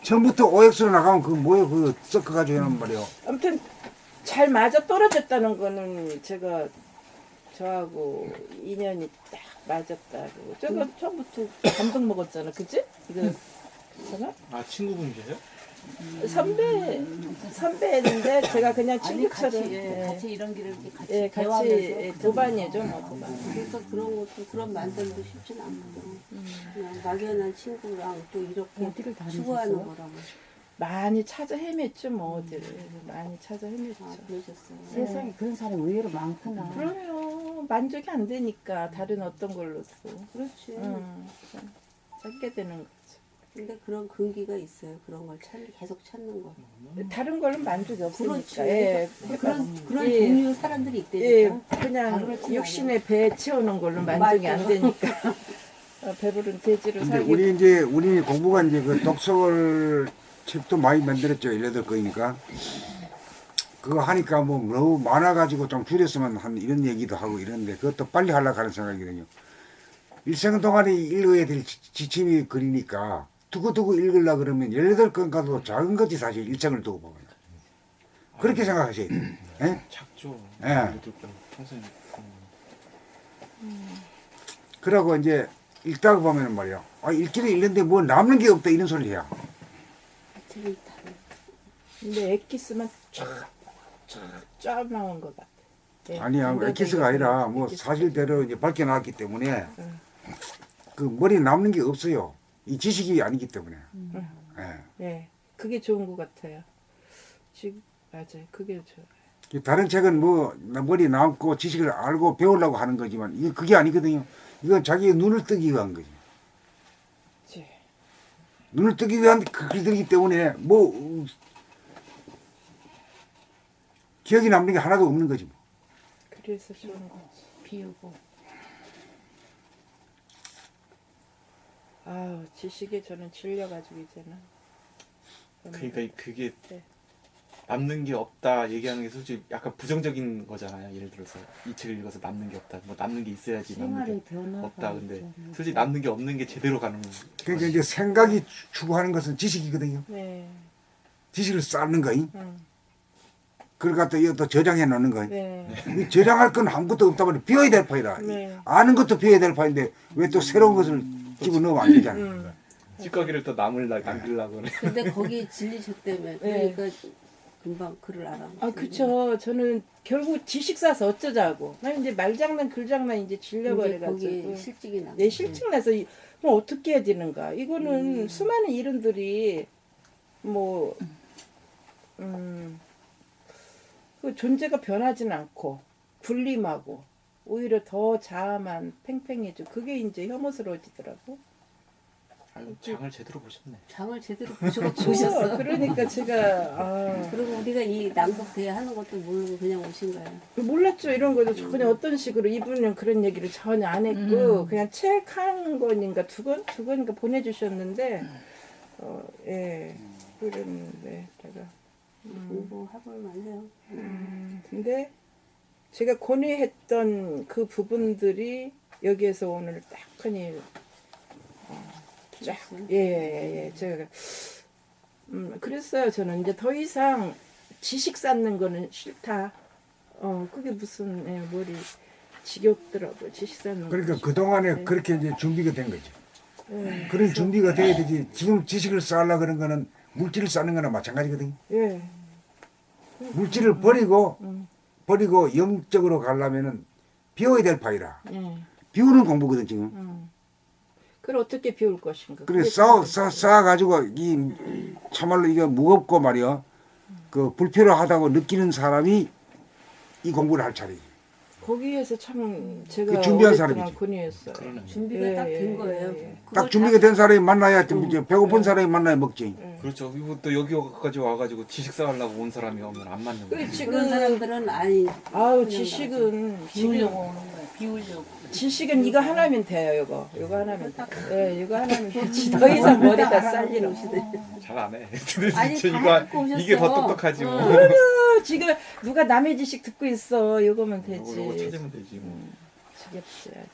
처음부터 OX로 나가면 그 뭐예요? 그 섞어가지고 하는 말이에요. 아무튼 잘 맞아 떨어졌다는 거는 제가 저하고 인연이 딱 맞았다고. 저거 처음부터 감동 먹었잖아, 그치? 이거 괜찮아? 아, 친구분이세요? 선배인데 제가 그냥 아니, 같이, 친구처럼. 같이 이런 길을 이렇게 같이 예, 같이 대화하면서 도반이죠, 뭐 도반. 그러니까 그런 것도 그런 만남도 쉽진 않거든. 그냥 막연한 친구랑 또 이렇게 어디를 다니셨어요? 추구하는 거랑 많이 찾아 헤맸죠, 뭐 어디를 많이 찾아 헤맸죠. 그러셨어요. 세상에 그런 사람이 의외로 많구나. 그럼요, 만족이 안 되니까 다른 어떤 걸로도 그렇지. 찾게 되는 거죠. 근데 그런 근기가 있어요. 그런 걸 계속 찾는 거. 다른 걸로는 만족이 없으니까. 그렇지. 예, 그런 예. 종류 사람들이 예, 있다니까. 다 그냥 그렇진 육신의 배 채우는 걸로 만족이 맞아. 안 되니까. 배부른 돼지로 근데 살기. 우리 공부가 이제 그 독서를 책도 많이 만들었죠. 18거니까. 그거 하니까 뭐 너무 많아가지고 좀 줄였으면 한 이런 얘기도 하고 이러는데 그것도 빨리 하려고 하는 생각이거든요. 일생 동안에 읽어야 될 지침이 그리니까 두고두고 읽으려 그러면 18건 가도 작은 거지 사실 일생을 두고 보면. 그렇게 생각하셔야 돼요. 예? 작죠. 예. 평소에. 그러고 이제 읽다가 보면 말이야. 읽기는 읽는데 뭐 남는 게 없다 이런 소리를 해요. 책이 다 근데 엑기스만 쫙 나온 것 같아. 예, 아니야, 인간적인 엑기스가 아니라 뭐 엑기스. 사실대로 이제 밝혀놨기 때문에 그 머리 남는 게 없어요. 이 지식이 아니기 때문에. 예. 네, 그게 좋은 것 같아요. 지금 맞아요. 그게 좋아요. 다른 책은 뭐 머리 남고 지식을 알고 배우려고 하는 거지만 이게 그게 아니거든요. 이건 자기의 눈을 뜨기 위한 거지. 그치. 눈을 뜨기 위한 글들이기 때문에 뭐 기억이 남는 게 하나도 없는 거지. 뭐. 그래서 좋은 거지. 비우고. 아, 지식에 저는 질려가지고 이제는. 그러니까 그게 네. 남는 게 없다 얘기하는 게 솔직히 약간 부정적인 거잖아요. 예를 들어서 이 책을 읽어서 남는 게 없다. 뭐 남는 게 있어야지 남는 생활의 게 변화가 없다. 근데 있잖아요. 솔직히 남는 게 없는 게 제대로 가는 그러니까 이제 생각이 추구하는 것은 지식이거든요. 네. 지식을 쌓는 거이. 응. 그걸 갖다 이것도 저장해 놓는 거이. 네. 이 저장할 건 아무것도 없다 보니 비워야 될 판이다. 네. 아는 것도 비워야 될 판인데 왜 또 새로운 것을 집어넣으면 안 되잖아. 찌꺼기를 또 남기려고 그래. 근데 거기 질리셨다며. 그러니까 금방 글을 알아먹었어요. 아, 그쵸. 저는 결국 지식 쌓아서 어쩌자고. 나 이제 말장난, 글장난 이제 이제 질려버려가지고. 거기 실직이 나. 내 실증나서 그럼 어떻게 해야 되는가. 이거는 수많은 이론들이 뭐, 그 존재가 변하진 않고 군림하고 오히려 더 자아만 팽팽해지고 그게 이제 혐오스러워지더라고. 아유, 장을 제대로 보셨네. 장을 제대로 보셨어. 그러니까 제가 그리고 우리가 이 낭독대회 하는 것도 모르고 그냥 오신 거예요. 몰랐죠. 이런 거도 전혀 어떤 식으로 이분은 그런 얘기를 전혀 안 했고 그냥 책 한 권인가 두 권인가 보내주셨는데 예 그랬는데 제가 공부해볼 만해요. 근데 제가 권유했던 그 부분들이 여기에서 오늘 딱 흔히 예예예 제가 그랬어요. 저는 이제 더 이상 지식 쌓는 거는 싫다. 그게 무슨 머리 지겹더라고요. 지식 쌓는 거. 그러니까 그동안에 그렇게 이제 준비가 된 거지. 그런 준비가 돼야 되지. 지금 지식을 쌓으려고 그런 거는 물질을 쌓는 거나 마찬가지거든요. 예. 물질을 버리고 영적으로 가려면은 비워야 될 파이라. 비우는 공부거든 지금. 그걸 어떻게 비울 것인가. 그래 그게 쌓아가지고 이 참말로 이게 무겁고 말이야. 그 불필요하다고 느끼는 사람이 이 공부를 할 차례지. 거기에서 참 제가 그 준비한 오랫동안 사람이지. 권유했어요. 준비가 딱 된 거예요. 딱 준비가 된 사람이 만나야 이제 배고픈 사람이 만나야 먹지. 그렇죠. 이거 또 여기까지 와가지고 지식 쌓으려고 온 사람이 오면 안 맞는 거예요. 그래, 그런 사람들은 아니. 아우 지식은 비우려고 오는 거야. 비우려고. 지식은 이거 하나면 돼요. 이거 하나면 돼. 예, 이거 하나면 되지. 더 이상 머리 다 쌀 일 없어. 잘 안 해. 아니, 진짜 다 갖고 이게 더 오셨어. 똑똑하지 뭐. 지금 누가 남의 지식 듣고 있어. 이거면 되지. 요거 찾으면 되지 뭐. 지겹지 아주.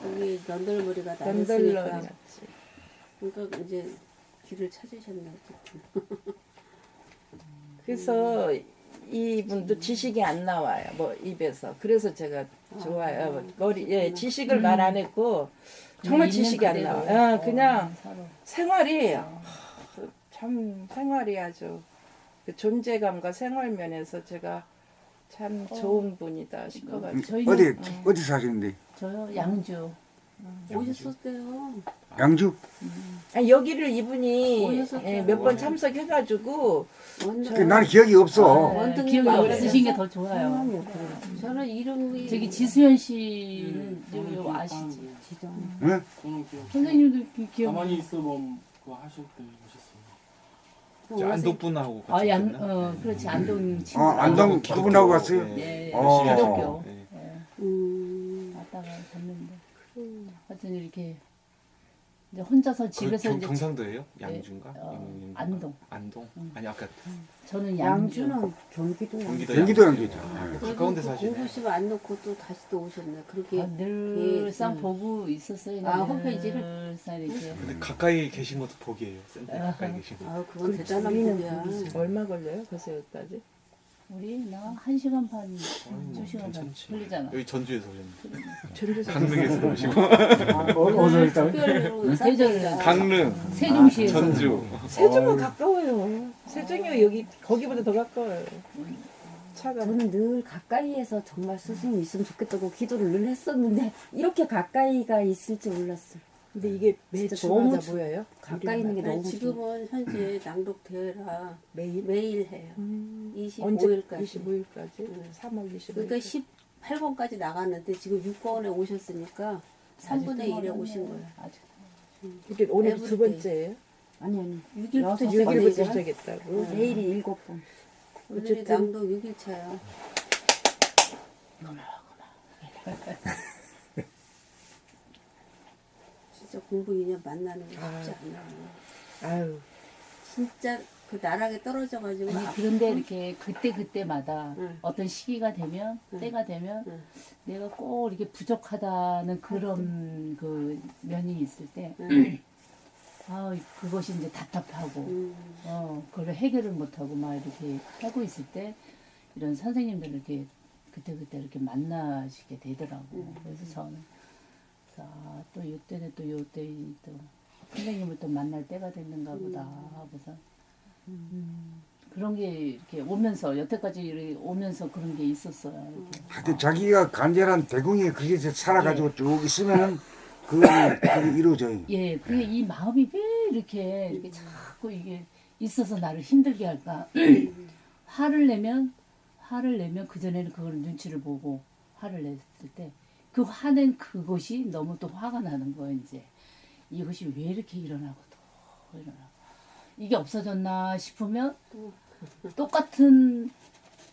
거기 넌덜머리가 던덜러리 나였으니까. 같지. 그러니까 이제 길을 찾으셨네. 어쨌든. 그래서 이분도 지식이 안 나와요. 뭐 입에서. 그래서 제가 좋아요. 지식을 말 안 했고 정말 지식이 안 나와요. 그냥 생활이 참 생활이 아주 그 존재감과 생활 면에서 제가 참 좋은 분이다 싶어가지고. 저희는 어디 사시는데? 저요 양주. 오셨었대요. 양주? 아니, 여기를 이분이 오셨었대요. 몇 번 참석해가지고 나는 기억이 없어. 원등님 기억이 마을에 없으신 게 더 좋아요. 저는 이름이 저기 지수연 씨는 요 아시지? 응? 선생님도 기억. 가만히 있으면 그거 하실 때 오셨어요. 안독분하고 같이 있었나? 그렇지 안동 친구. 안동 그분하고 갔어요? 예, 어. 기독교. 음. 왔다가 갔는데. 하여튼 이렇게 이제 혼자서 집에서 이제 경상도예요? 양주인가? 안동. 안동? 아니 아까 저는 양주. 양주는 경기도 경기도 양주죠. 가까운 데 사시네. 공부심 안 놓고 또 다시 또 오셨네. 그렇게 늘상 보고 있었어요. 아, 홈페이지를? 늘상 이렇게. 근데 가까이 계신 것도 복이에요. 센터 가까이 계신 거. 아, 그건 대단한 분이야. 얼마 걸려요? 그래서 여기까지? 우리 나 1시간 반, 2시간 반 괜찮지. 걸리잖아. 여기 전주에서 오셨는데. 전주에서 강릉에서 오시고. 어디서 있다고? 특별로 대전 강릉, 세종시에서 전주. 세종은 가까워요. 세종이 여기 거기보다 더 가까워요. 차가 저는 늘 가까이에서 정말 스승이 있으면 좋겠다고 기도를 늘 했었는데 이렇게 가까이가 있을 줄 몰랐어요. 근데 이게 진짜 매주마다 너무 모여요? 가까이 있는 게 아니, 너무 좋아요. 지금은 현재 낭독 대회라 매일? 매일 해요. 언제? 25일까지. 25일까지? 3월 25일. 그러니까 18권까지 나갔는데 지금 6권에 오셨으니까 3분의 1에 오신 거예요. 아직 이게 오늘 에브리데이. 두 번째예요? 아니 6일부터 여섯 6일부터 번째가? 시작했다고? 내일이 7번. 오늘이 어쨌든. 낭독 6일차야. 진짜 공부 인연 만나는 게 쉽지 않아요. 아유, 진짜 그 나락에 떨어져가지고 아니 그런데 이렇게 그때마다 응. 어떤 시기가 되면 응. 때가 되면 응. 내가 꼭 이렇게 부족하다는 그런 그 면이 있을 때 응. 아, 그것이 이제 답답하고 음. 그걸 해결을 못하고 막 이렇게 하고 있을 때 이런 선생님들을 이렇게 그때 이렇게 만나시게 되더라고. 그래서 저는 또 요때는 또 요때 또 선생님을 또 만날 때가 됐는가 보다 하고서 그런 게 이렇게 오면서 여태까지 이렇게 오면서 그런 게 있었어요. 이렇게. 하여튼 자기가 간절한 대궁에 그게 살아가지고 쭉 있으면은 그게 이루어져요. 예, 그게 이 마음이 왜 이렇게 자꾸 이게 있어서 나를 힘들게 할까? 화를 내면 그 전에는 그걸 눈치를 보고 화를 냈을 때 그 화낸 그것이 너무 또 화가 나는 거예요. 이제 이것이 왜 이렇게 일어나고 또 일어나고 이게 없어졌나 싶으면 똑같은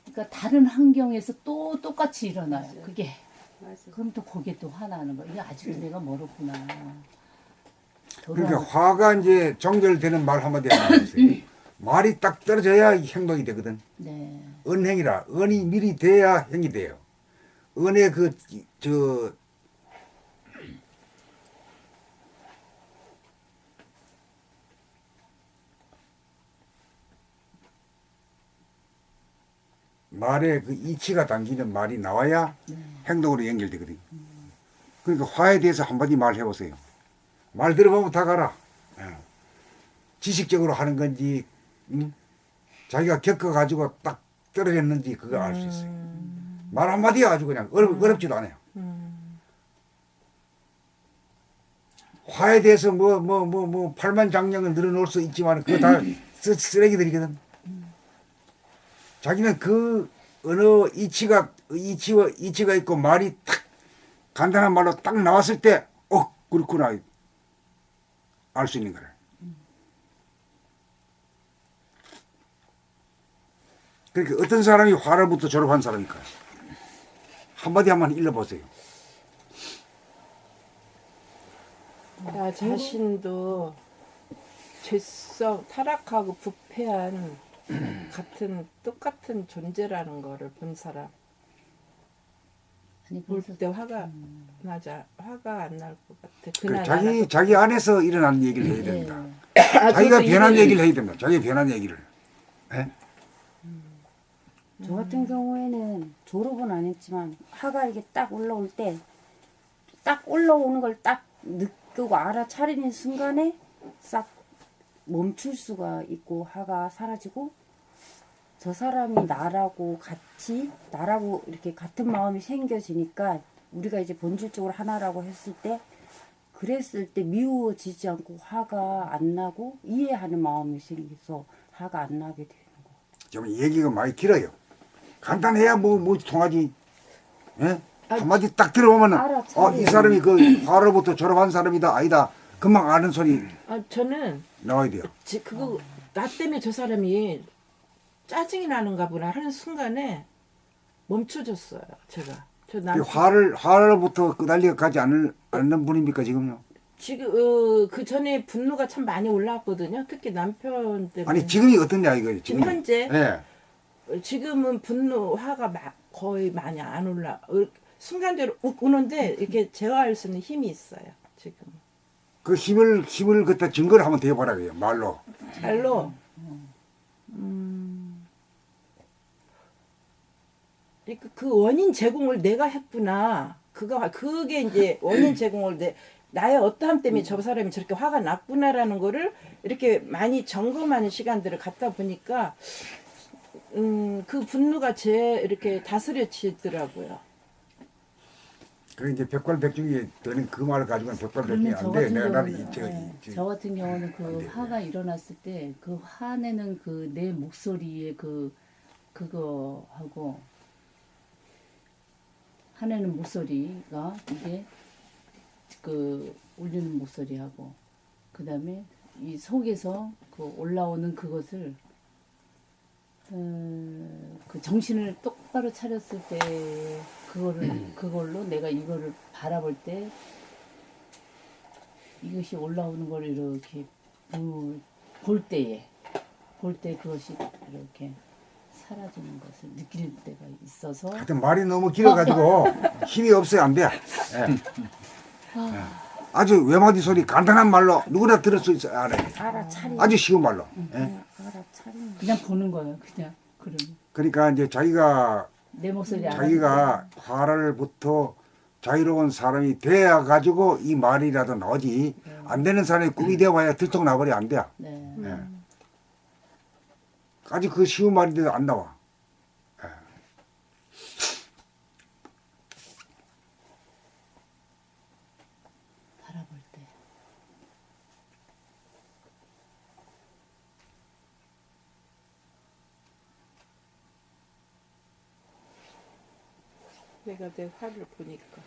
그러니까 다른 환경에서 또 똑같이 일어나요. 맞아요. 그게 맞아. 그럼 또 거기에 또 화나는 거. 이게 아직도 내가 멀었구나. 그러니까 화가 이제 정절되는 말 한마디 안 하세요. 말이 딱 떨어져야 행동이 되거든. 네. 은행이라 은이 미리 돼야 행이 돼요. 은의 말에 그 이치가 담기는 말이 나와야 행동으로 연결되거든요. 그러니까 화에 대해서 한마디 말해보세요. 말 들어보면 다 가라. 예. 지식적으로 하는 건지 자기가 겪어가지고 딱 떨어졌는지 그거 알 수 있어요. 말 한마디 아주 그냥 어렵지도 않아요. 화에 대해서 팔만장량을 늘어놓을 수 있지만 그거 다 쓰레기들이거든. 자기는 그 언어 이치가 있고 말이 딱 간단한 말로 딱 나왔을 때 그렇구나 알 수 있는 거래. 그러니까 어떤 사람이 화를부터 졸업한 사람일까요? 한마디 한번 읽어보세요. 나 자신도 죄성, 타락하고 부패한 똑같은 존재라는 거를 본 사람. 아니 볼 그래서 때 화가 안 날 것 같아. 그래, 그날 자기 안에서 일어난 얘기를 해야 예. 됩니다. 아, 자기가 그것도 변한 일을- 얘기를 해야 됩니다. 자기가 변한 얘기를. 예? 저 같은 경우에는 졸업은 안 했지만 화가 이게 딱 올라올 때 딱 올라오는 걸 딱 느끼고 알아차리는 순간에 싹 멈출 수가 있고 화가 사라지고 저 사람이 나라고 이렇게 같은 마음이 생겨지니까 우리가 이제 본질적으로 하나라고 했을 때 그랬을 때 미워지지 않고 화가 안 나고 이해하는 마음이 생겨서 화가 안 나게 되는 거. 좀 얘기가 많이 길어요. 간단해야 뭐 통하지. 예? 한마디 딱 들어보면 알아차려요. 이 사람이 그 화로부터 졸업한 사람이다 아니다. 금방 아는 소리 저는 나와야 돼요. 나 때문에 저 사람이 짜증이 나는가 보나 하는 순간에 멈춰졌어요. 제가. 그 화로부터 끄달려 가지 않는 분입니까 지금요? 지금 그 전에 분노가 참 많이 올라왔거든요. 특히 남편 때문에. 아니 지금이 어떠냐 이거예요. 지금 현재 예. 지금은 화가 거의 많이 안 올라. 순간대로 오는데 이렇게 제어할 수 있는 힘이 있어요. 지금. 그 힘을 그때 증거를 한번 대봐라고요. 말로. 그 원인 제공을 내가 했구나. 그게 이제 원인 제공을 나의 어떠함 때문에 저 사람이 저렇게 화가 났구나라는 거를 이렇게 많이 점검하는 시간들을 갖다 보니까 그 분노가 제 이렇게 다스려지더라고요. 그 이제 백발백중이 되는 그 말을 가지고는 백발백중이 그러면 저 안 돼. 같은 내가 나는 경우는 저 저 같은 경우는 안 그 돼. 화가 일어났을 때 그 화내는 그 내 목소리에 그거 하고 화내는 목소리가 이게 그 울리는 목소리하고 그다음에 이 속에서 그 올라오는 그것을 그 정신을 똑바로 차렸을 때 그걸로 내가 이거를 바라볼 때 이것이 올라오는 걸 이렇게 볼 때에 그것이 이렇게 사라지는 것을 느낄 때가 있어서 하여튼 말이 너무 길어가지고 힘이 없어야 안 돼. 예. 아주 외마디 소리 간단한 말로 누구나 들을 수 있어 알아요. 알아차리. 아주 쉬운 말로. 예. 그냥 알아차리. 그냥 보는 거예요. 그냥 그러면 그러니까 이제 자기가 내 목소리 자기가 화를부터 자유로운 사람이 되어 가지고 이 말이라도 나오지 안 되는 사람이 꿈이 되어 봐야 들통 나버려 안 돼. 네. 예. 아주 그 쉬운 말인데도 안 나와. 예. 바라볼 때 내가 내 화를 보니까.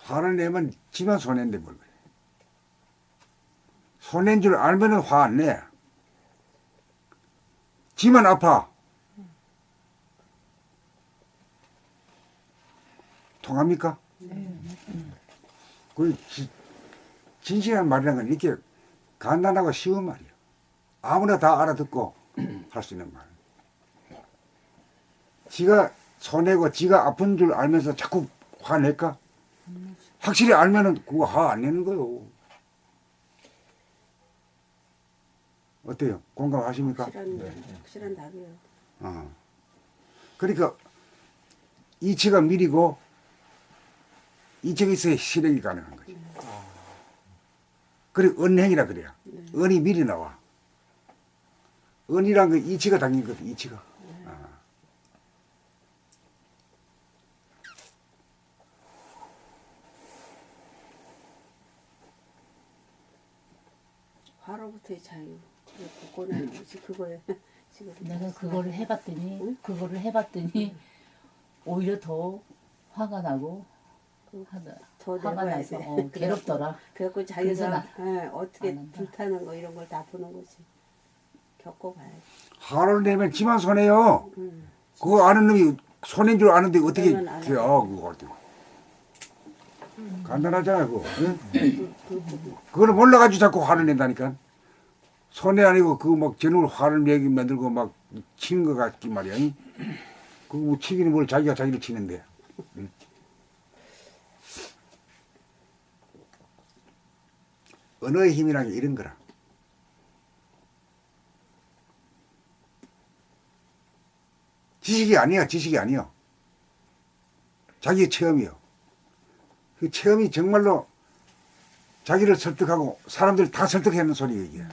화를 내면 지만 손해인데 뭘 그래. 손해인 줄 알면은 화 안 내. 지만 아파. 통합니까? 그 진실한 말이라는 건 이렇게 간단하고 쉬운 말이야. 아무나 다 알아듣고 할 수 있는 말. 지가 손해고 지가 아픈 줄 알면서 자꾸 화낼까? 확실히 알면은 그거 화 안 내는 거요. 어때요? 공감하십니까? 확실한 답이에요. 어. 그러니까 이치가 미리고 이치가 있어야 실행이 가능한 거지. 그리고 은행이라 그래요. 은이 미리 나와. 은이란 건 이치가 당긴 거든, 이치가. 화로부터의 자유. 그거는 그거에 지금 내가 그거를 해봤더니 오히려 더 화가 나고 더 화가 내봐야 나서 돼. 괴롭더라. 그래갖고 그래서 자기가 어떻게 안 한다. 불타는 거 이런 걸 다 보는 거지. 겪어봐야지. 화를 내면 지만 손해요. 그거 아는 놈이 손해인 줄 아는데 어떻게 그러면 안 돼요, 그거 어떻게. 간단하잖아, 그거. 응? 그걸 몰라가지고 자꾸 화를 낸다니까. 손해 아니고 그거 막 저놈을 화를 내게 만들고 막 치는 것 같기 말이야. 응? 그거 뭐 치기는 뭘 자기가 자기를 치는데. 응? 언어의 힘이라는 게 이런 거라. 지식이 아니야, 지식이 아니요. 자기의 체험이요. 그 체험이 정말로 자기를 설득하고 사람들 다 설득하는 소리예요, 이게.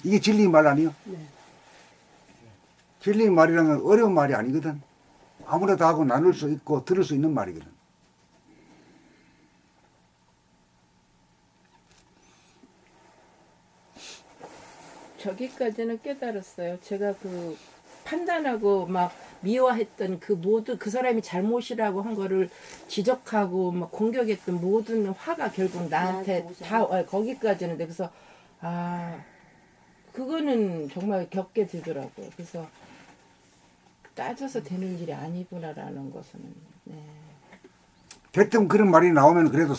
이게 진리의 말 아니요? 진리의 말이라는 건 어려운 말이 아니거든. 아무나 다 하고 나눌 수 있고 들을 수 있는 말이거든. 저기까지는 깨달았어요. 제가 그 판단하고 막 미워했던 그 모든 그 사람이 잘못이라고 한 거를 지적하고 막 공격했던 모든 화가 결국 나한테 나한테 다 거기까지는 돼. 그래서 아 그거는 정말 겪게 되더라고요. 그래서 따져서 되는 일이 아니구나라는 것은 네. 대뜸 그런 말이 나오면 그래도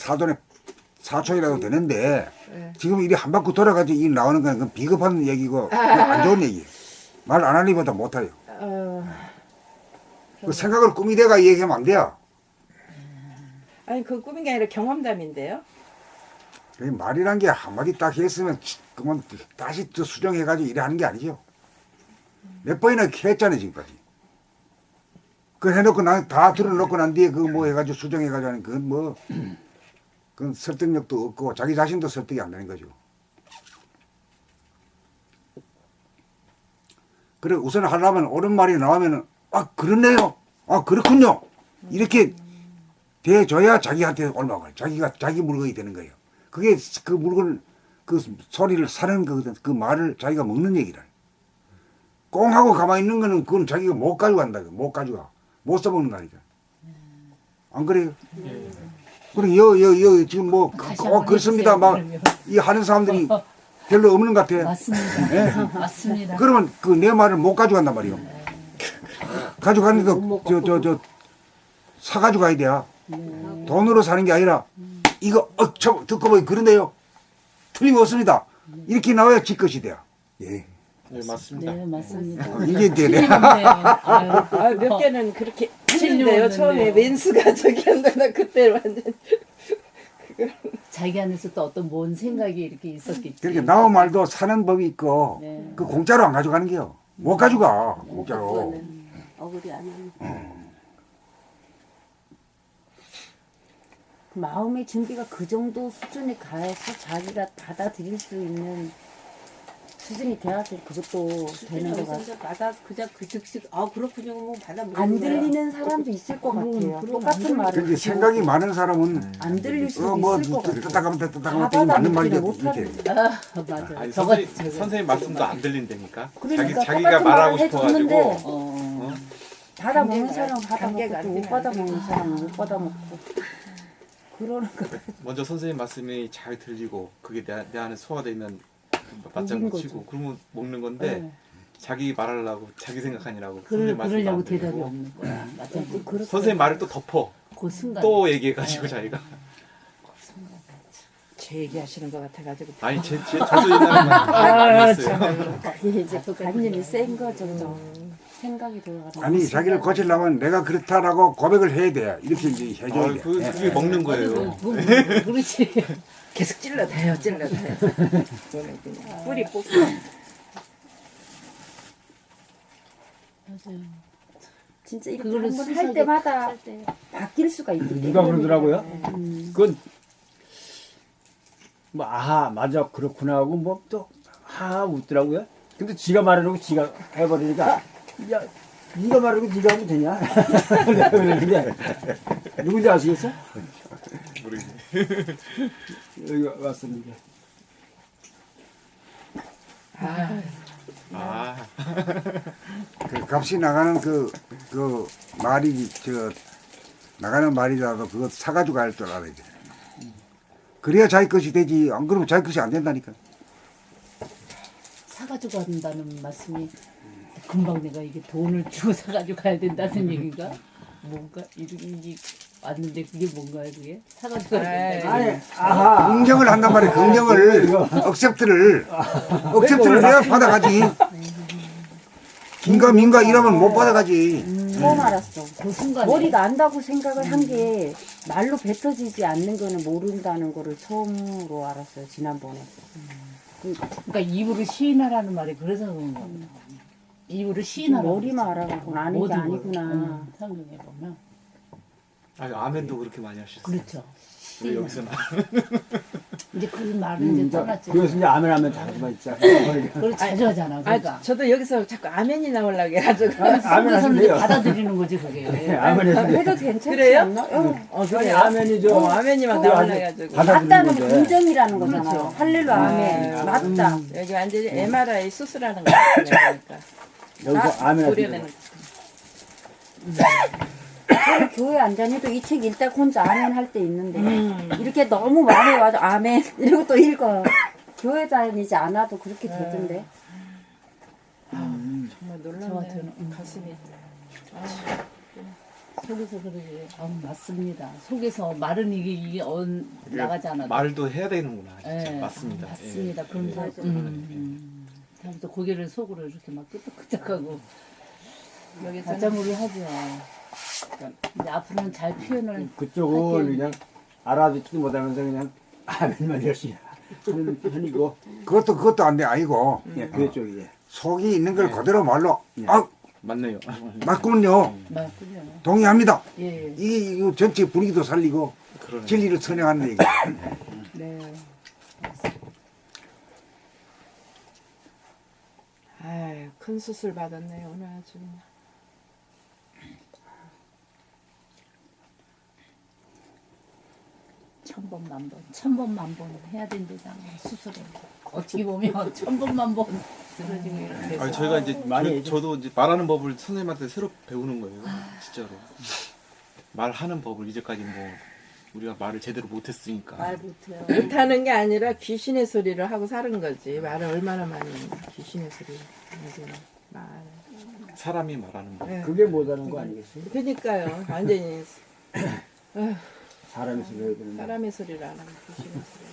사촌이라도 되는데 네. 지금 이리 한 바퀴 돌아가지고 이 나오는 건 그건 비겁한 얘기고 그건 안 좋은 얘기. 말 안 하니보다 못해요. 그 생각을 꾸미대가 얘기하면 안 돼요. 아니 그 꿈인 게 아니라 경험담인데요. 그 말이란 게 한마디 딱 했으면 그만 다시 또 수정해가지고 이래 하는 게 아니죠. 몇 번이나 했잖아요 지금까지. 그 해놓고 다 들어놓고 난 뒤에 그거 뭐 해가지고 수정해가지고 하는 그건 뭐 그건 설득력도 없고 자기 자신도 설득이 안 되는 거죠. 그래 우선 하려면 옳은 말이 나오면은 아 그렇네요. 아 그렇군요. 이렇게 대줘야 자기한테 올라가요. 자기가 자기 물건이 되는 거예요. 그게 그 물건 그 소리를 사는 거거든. 그 말을 자기가 먹는 얘기라. 꽁 하고 가만히 있는 거는 그건 자기가 못 가져간다. 못 가져가. 못 써먹는 거니까. 안 그래요? 예. 그래 여 지금 뭐 다시 한번 그렇습니다. 해주세요, 막 그러면. 이 하는 사람들이 별로 없는 것 같아. 맞습니다. 예? 맞습니다. 그러면 그 내 말을 못 가져간단 말이요. 가져가는데도 저 사가지고 가야 돼. 돈으로 사는 게 아니라 이거 듣고 보니 그런데요. 틀림없습니다. 이렇게 나와야 지 것이 돼요. 예. 네, 맞습니다. 네, 맞습니다. 이게 되네. 틀림없네요. 아유, 아, 몇 개는 그렇게 했는데요. 틀림없는데요. 처음에 맨수가 저기 한다 그때 완전 자기 안에서 또 어떤 뭔 생각이 이렇게 있었겠지. 그러니까 나와 말도 사는 법이 있고 네. 그 공짜로 안 가져가는 게요. 못 가져가 공짜로. 그거는 억울이 안 하는. 마음의 준비가 그 정도 수준에 가서 자기가 받아들일 수 있는 수준이 돼야지 그것도 되는 것 같아요. 받아 그냥 그 즉시 아 그렇군요. 뭐 받아 먹는 안 거야. 들리는 사람도 있을 것 같아요. 똑같은 말을 그렇게 생각이 많은 사람은 안 들릴 수도 뭐 있을 것 같아요. 뜻다가면 되게 맞는 말이 못하는 이게. 아, 맞아요. 아니, 저거 선생님 말씀도 안 들린다니까. 그러니까 자기가 똑같은 말하고 말을 싶어가지고 해줬는데 어? 받아 먹는 관계가- 사람은 받아 관계가 먹고 안 못 되면 받아 안 돼. 먹는 사람은 못 받아 먹고 그러는 거. 먼저 선생님 말씀이 잘 들리고 그게 내 안에 소화되어 있는 먹인 맞장구 거죠. 치고 그러면 먹는 건데 네. 자기 말하려고 자기 생각하느라고 선생님 말씀도 그러려고 안 대답이 들리고 없는 거야. 맞아. 선생님 말을 또 덮어 그 순간. 또 얘기해가지고 자기가 제 얘기하시는 것 같아가지고 아니 저도 옛날에 많이 했어요. 이제 그 관념이 센 거죠. 생각이 돌아가는. 아니 자기를 고치려면 내가 그렇다라고 고백을 해야 돼. 이렇게 이제 해줘야 돼. 그게 먹는 거예요. 그렇지. 계속 찔러대요. 저는 그냥 뿌리 뽑고 맞아요. 진짜 이렇게 그거를 한번 할 순수하게 때마다 바뀔 수가 있기 때문에. 누가 그러더라고요. 그건 뭐 아하 맞아 그렇구나 하고 뭐 또 하하 웃더라고요. 근데 지가 말해놓고 지가 해버리니까 야 네가 말해놓고 네가 하면 되냐? 내가 그랬는데 누군지 아시겠어? 모르겠네. 여기 왔습니다. 아 그 값이 나가는 그 말이 나가는 말이라도 그거 사가지고 갈 줄 알아야 돼. 그래야 자기 것이 되지. 안 그러면 자기 것이 안 된다니까. 사가지고 간다는 말씀이 금방 내가 이게 돈을 주고 사가지고 가야 된다는 얘기인가? 뭔가 이게 왔는데 그게 뭔가요 그게? 사가지고 가야 된다. 아니 아하 긍정을 한단 말이야. 긍정을 억셉트를 내가 받아가지. 긴가 민가 이러면 못 받아가지. 처음 알았어. 그 순간에 머리가 안다고 생각을 한 게 말로 뱉어지지 않는 거는 모른다는 거를 처음으로 알았어요. 지난번에. 그러니까 입으로 시인하라는 말이 그래서 그런 거야. 입으로 시인하라. 머리만 알아가고 아는 게 모든 걸. 아니구나. 성경에 보면 아니 아멘도 그렇게 많이 하셨어요. 그렇죠. 왜 여기서는 이제 그 말은 이제 이제 떠났지. 그래서 이제 아멘하면 잘하지만 있자. 그걸 자주 하잖아. 그러니까. 아 저도 여기서 자꾸 아멘이 나오려고 해가지고 아멘 속에서는 하시면 이제 돼요. 받아들이는 거지 그게. 아멘 하시면 돼요. 해도 괜찮지 그래요? 않나? 어 아니 아멘이죠. 아멘이만 그거 나오려 아주 해가지고 받아들이는 맞다는 건데. 긍정이라는 거잖아요. 그렇죠. 할렐루야 아멘. 맞다. 여기 완전히 MRI 수술하는 거 같아요. 그러니까 여기서 아멘 우려내는 하시면 저는 교회 안 다녀도 이 책 읽다 혼자 아멘 할 때 있는데 이렇게 너무 많이 와서 아멘 이러고 또 읽어요. 교회 다니지 않아도 그렇게 되던데. 정말 저 놀랍네요. 같은 가슴이 속에서 그러지. 맞습니다. 속에서 말은 이게 나가지 않아도. 말도 해야 되는구나. 진짜 예, 맞습니다. 맞습니다. 예. 그럼 예. 다 다음부터 고개를 속으로 이렇게 막 끄덕끄덕하고 여기서 가장으로 하죠. 이제 앞으로는 잘 표현을 그쪽은 할게요. 그냥 알아듣지도 못하면서 그냥 아멘만 열심히 하는 편이고 그것도 안 돼. 아니고 예, 그쪽이 속이 있는 걸 그대로 말로 아 맞네요. 맞군요. 맞군요. 동의합니다. 예. 이거 전체 분위기도 살리고 그러네. 진리를 선양하는 얘기. 네. 아유 큰 수술 받았네요. 오늘 아주 그냥. 천번 만번 천번 만번 해야 된대잖아 수술을. 어떻게 보면 천번 만번 쓰러지고 이렇게 해서. 아니 저희가 이제 많이 저도 이제 말하는 법을 선생님한테 새로 배우는 거예요. 진짜로. 말하는 법을 이제까지 뭐 우리가 말을 제대로 못했으니까. 말 못해요. 못하는 게 아니라 귀신의 소리를 하고 사는 거지. 말을 얼마나 많이 귀신의 소리. 이제 말. 사람이 말하는 법. 네. 그게 못하는 거 아니겠어요? 그러니까요. 완전히 사람이 소리를 그러는 사람의 소리를 안 하고 귀신의 소리.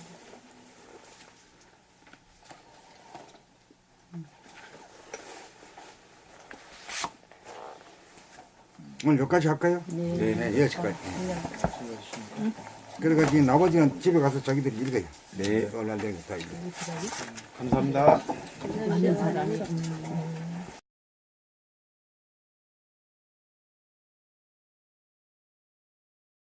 오늘 여기까지 할까요? 네, 여기까지. 그래가지고 나머지는 집에 가서 자기들이 읽어요. 네. 얼마 전에 다 읽어요. 감사합니다. 많은 사람이